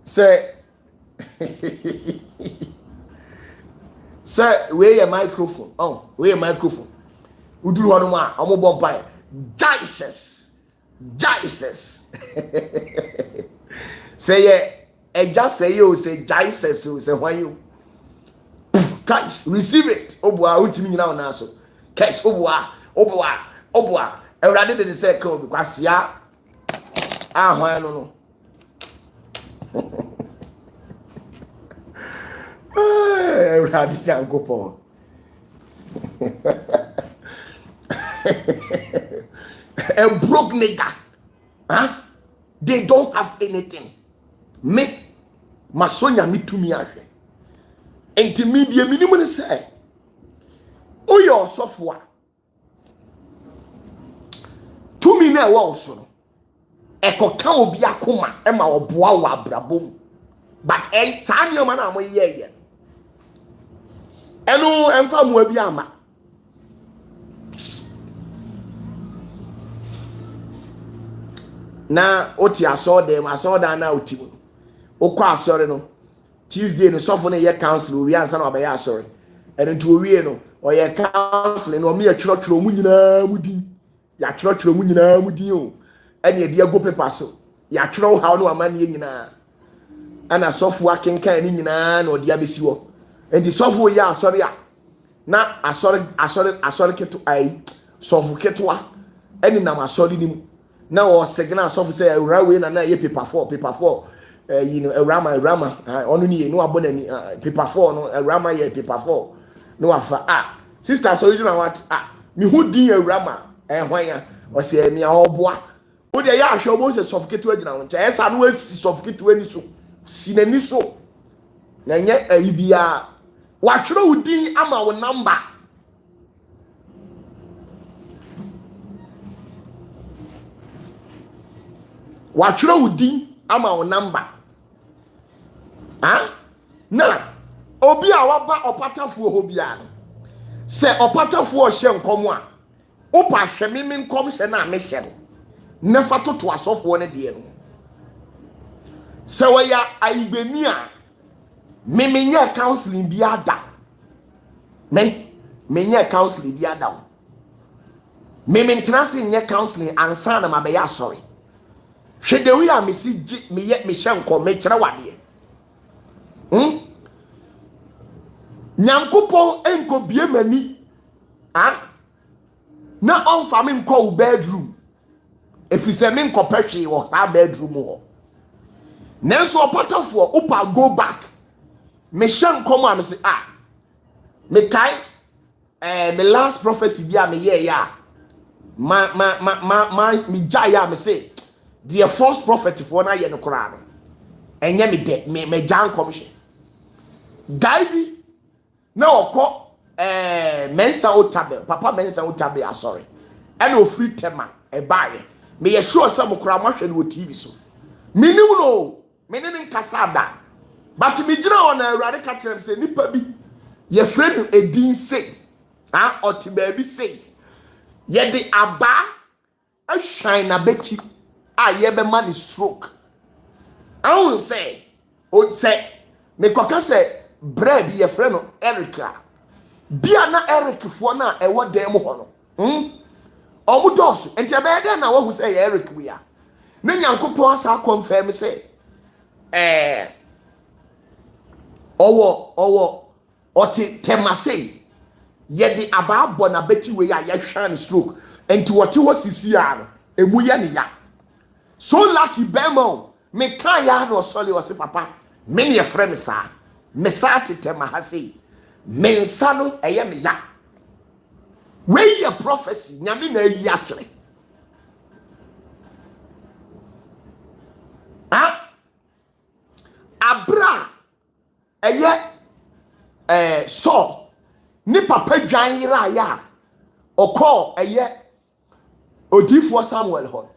Say say where your microphone? Oh, where your microphone? Uduru hɔ no ma ɔmo bɔ mpa Jesus say just say you say Jesus say why you cash receive it obua untimi nyina wona so cash obua ewrade de say ka obi kwasia ahwan no ewrade jankopo a broke nigger, huh? They don't have anything. Me masonya me to me ahwe enti media minimum say o your software to me na wo so no ekoka obi akoma e ma oboa wa abrabom but saa nyoma na mo ye eno emfa mo abi ama na oti asoda na oti okọ asọrị no Tuesday no sọfọ na ye council owi ansa na ọbẹyẹ asọrị ẹni nti owie no ọyẹ council na ọmụ yẹ kyerɛkyerɛ ọmụ nyinaa mu din ya kyerɛkyerɛ ọmụ nyinaa mu din o ẹni ẹdi ego paper so ya kyerɛ ha no ama ne nyinaa ana sọfọ akenkan ni nyinaa na ọdi abesi wọ nti sọfọ yẹ asọrị a na asọrị keto ai sọfọ ketoa ẹni nam asọrị nim na ọ signal sọfọ sẹ ewura wei na ye paper 4 you know, a rama, only no abonani, paper 4, no, a rama, yeah, paper 4. No, sister, so you know what? Me who did a rama, and why, or say me all boy. Oh, they are sure was a suffocate to it now. Yes, I know suffocate to any so. Seen any so. Now, yet, you be what you would be our number. What you would be our number. Na obi a waba opatafuo ho bia no se opatafuo hye nkomo a opa hwe mimi nkom hye na me hye no ne fa toto asofo ne de no se waya aibeni a mimi nya counseling bi ada me nya counseling bi ada mimi ntrase nya counseling ansa na mabeya asori hwe de wi a me si me hye nkom me kire wade Nyankopon enko bie mani na onfa me nko bedroom efise me nko pehwe wo sa bedroom ho nenso opatafo opa go back me hye nkom a me se me kai me last prophecy bia me ye ya me jaya me say the false prophet for na ye no kora no enye me de me jan commission guy bi na okọ mensa otabe papa mensa otabe asori ena ofri tema e baaye me ye sure say mokora mahwe no TV so minim no menene nkasada but me gina on awurade ka kire say nipa bi ye frɛ no edin sei oti baabi sei ye de aba ahwan na beti ye be man stroke I won't say o say me koka say bread ye friend no Erica bia na Eric fo na e wo dem ho no omu dos enti e be dey na wo hu say Eric we a na Nyankopon asa confirm say owo oti temase ye di ababo na beti we a ye hwan stroke enti wote ho sisi a no emu ye ne ya so lucky bemo me kan ya no soli wo se papa me ne frɛ me sa me sa tetema ha sei me nsa no eye me ya we ye prophecy nyame na yi akyere abra eye so ni papa dwan yira ya okọ eye odifo Samuel ho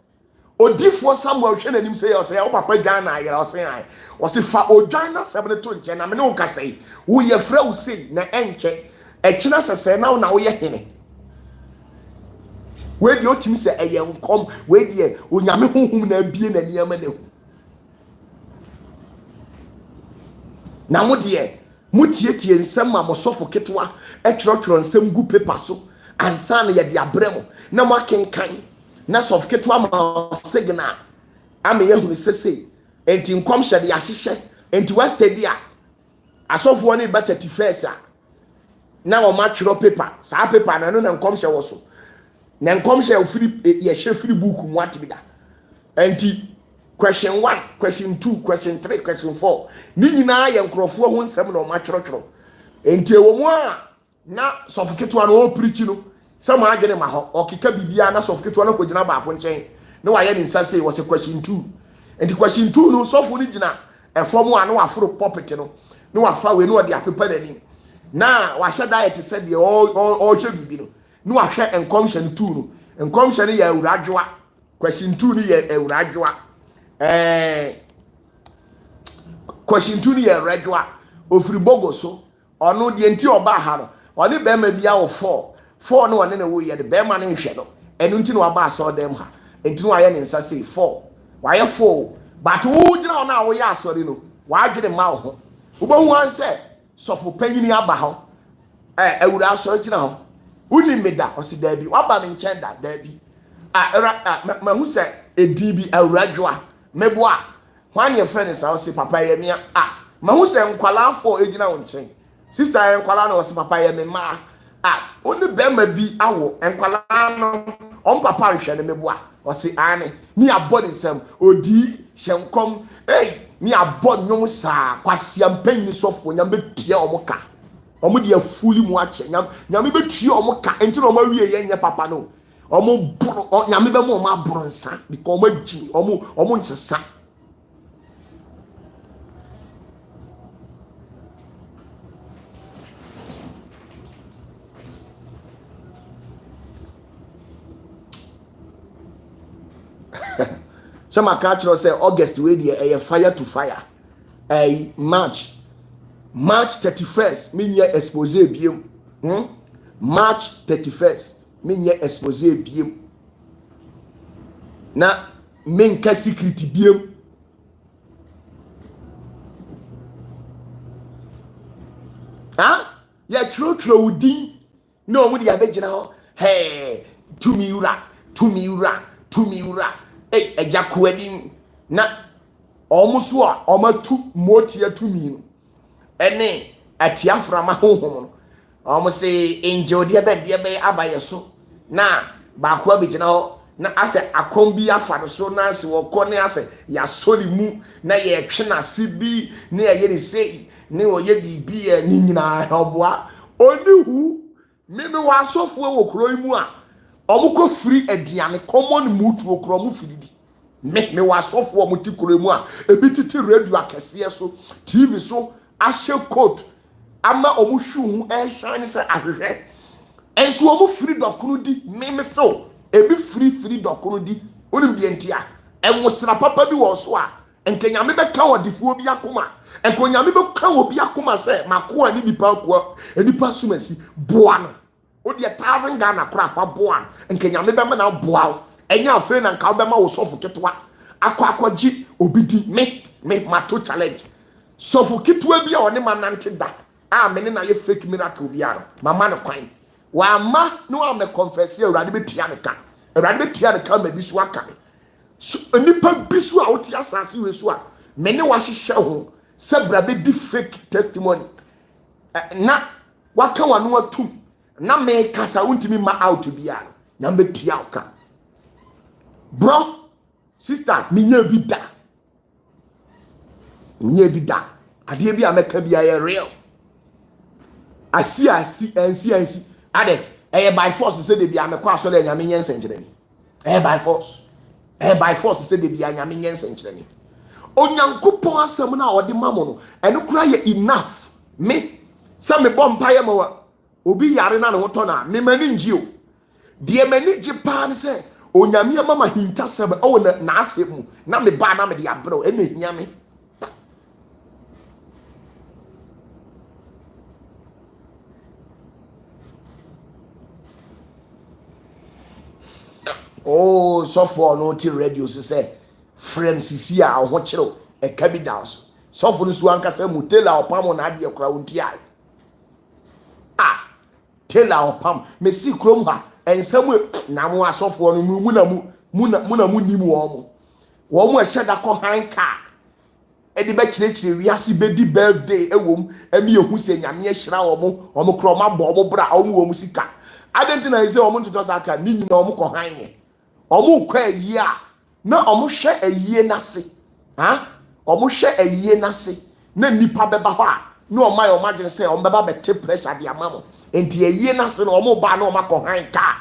odifo Samuel hwe nanim say o say o papa dwan na yira o say ai o say fa odwan na sebne to nche na me ne o ka say wo ye fra wo say na enche e kina sese na wo ye hene we di otim se eye nkom we di onyame honhom na bie na niyama na hu na mo de mutietie nsɛm ma mosɔfo ketwa ɛtwerɛtwerɛ nsɛm gu paper so ansa na yɛde abrɛ mo na mo akenkan na sɔfo ketwa ma signal ama yɛhunu sese enti nkɔm hyɛ de ahyehyɛ enti westadi a asɔfoɔ ne ba 31st a na o ma twerɛ paper saa paper na no na nkɔm hyɛ wɔ so na nkɔm hyɛ ofiri yɛhyɛ firi book mu atibida enti question 1, question 2, question 3, question 4. Ni nyinaa yɛ nkrɔfoɔ ho nsɛm na ɔma twerɛtwerɛ. Enti ɛwɔ mu a na sɔfoketo no o preach no, sɛ ma agene ma hɔ, ɔkeka bibia na sɔfoketo no kɔgyina baako nkyɛn. Na wayɛ ne nsa sei wɔ question 2. Enti question 2 no sɔfo no gyina ɛfɔm a na waforo pulpit no. Na wafa we no ɔde apepa n'ani. Na wahyɛ diet sɛ deɛ ɔhwɛ bibi no. Na wahwɛ nkɔmhyɛ 2 no. Nkɔmhyɛ no yɛ awuradwoa. Question 2 no yɛ awuradwoa. Question 2 ni ye redwa ofiri bogo so ono de enti oba ha no one be ma bia wo 4 no one na wo ye de be ma ne nhwe no enu nti no aba so dem ha enti no aye ne nsa say 4 wa ye 4 but wo gina ona wo ye asori no wa adwene ma wo ho wo bo hu an se sofo panyini aba ho awura asori tina ho uni meda o si da bi wa ba me nchen da bi ma hu se edi bi awuradwa meboa hwan ye friend sa o se papa ye mia ma hu se nkwala afọ egina wo nchen sister ye nkwala na o se papa ye me ma oni be ma bi awo nkwala no on papa hwe ne meboa o se ane ni abọ ne nsam odi hyenkom ni abọ nwom saa kwasia mpanyi sofo nyam betua omoka omo de afuli mu ache nyam betua omoka enti no ma wie ye nye papa no omo bro nyame be mo ma bro nsa because omo gi omo nsesa some culture say August we dey fire to fire March 31st me expose biem March 31st me expose biem na menka secret biem ya true udin na omu dia begina ho tumi ura ejakuadim na omuso a omatu motia tumi no ene atiaframa honhom no omu se angel dia be abaye so na ba kwa begina ho na ase akombi afa so na ase wokọ ne ase ya soli mu na ye twe na se bi na ye ne sei ne oye bibi ni nyina oboa onihu me wa asofo wo kro mu a omuko free aduane common mutu okro mu fididi me wa asofo omuti kro mu a ebititi radio akese so TV so ahye coat ama omuhwu hu shine se ahwehwe enso omu free dokunu di me so ebi free dokunu di onim de ntia enwosra papa bi wo so a enkanyame be ka odifuo bi akoma enkonyame be ka obi akoma se makoa ni nipa ko nipa sumasi boa no odi 1000 Ghana kora fa boa enkanyame be ma na boa enya afi na nka be ma wo sofo ketwa akwaji obidi me mato challenge sofo ketwa bi a one manante da me na ye fake miracle bi a mama no kwan wa ma no am confess ye urade be tua ne ka ma bi so aka so nipa bisu a woti asase we so a me ne wa hyehye ho se bra be di fake testimony na waka wano atum na me kasa wontimi ma out bia na be tua aka bro sister minya bi da ade bi a meka bia ye real asi ade by force say de bia mekwa so le nyame nyen senkyerani by force say de bia nyame nyen senkyerani onyankopon asem na ode mamo no eno kura ye enough me say me bom paye ma obi yare na ne hoto na me mani nji o de mani ji pa ne say onyame mama hinta sebe o na asemu na me ba na me de abro ene hia me oh so for no ti radio so say friends sisi a ho kire e ka bi down so for no so anka say mutela opam na ade ekura wonti ai tela opam me si krom ha ensam na mo asofo no mu na mu ni mu wo mo ehye da ko hanka edi ba kirekire wiase bedi birthday ewom emi ehu se nyame ehira wo mo kroma bo wo bra wo mo sika adentina ise wo mo ntoto saka ni nyina wo mo ko hanye wo mo kwa ayi a na wo mo hwe ayi nase wo mo hwe ayi nase na nipa beba ho a na wo mai wo magene se wo beba bete pressure de amamo enti ayi nase na wo mo ba na wo makọ hanka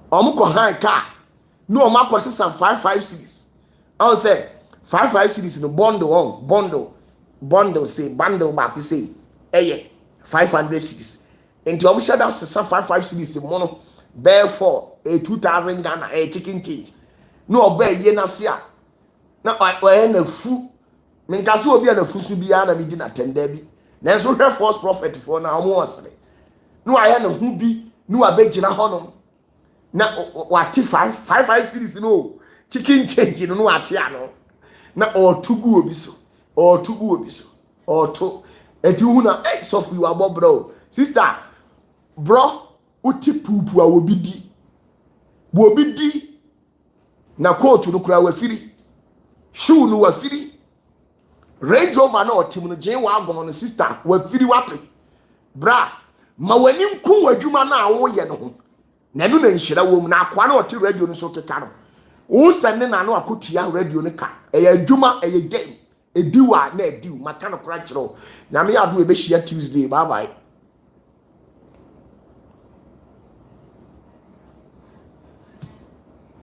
Omuko high car. No mako sisa 556. I say 556 no bundle say bundle back say 506. Into omu shada sisa 556 mono bear for a 2000 Ghana a chicken change. No bear ye na sia. Na o na fu. Menka so obi na fu su bia na me di na tender bi. Na so hwe false prophet for na omu osre. No aye na hu bi no abegina honom. Na wati 5 series no chicken change no wati ano na otugu obi so oto eti na so fu wa bro sister bro uti pupu a obi di na coat no kura wafiri shoe no wafiri Range Rover na otim no gen wa agon no sister wafiri wate bra ma wani nku wadwuma na awo ye no ho nanu na nhira wom na akwa na ote radio no so keka no wo sene na no akotua radio no ka eya adwuma eya game ediwa na ediw maka no kora kiro na me ado e be hia Tuesday bye bye.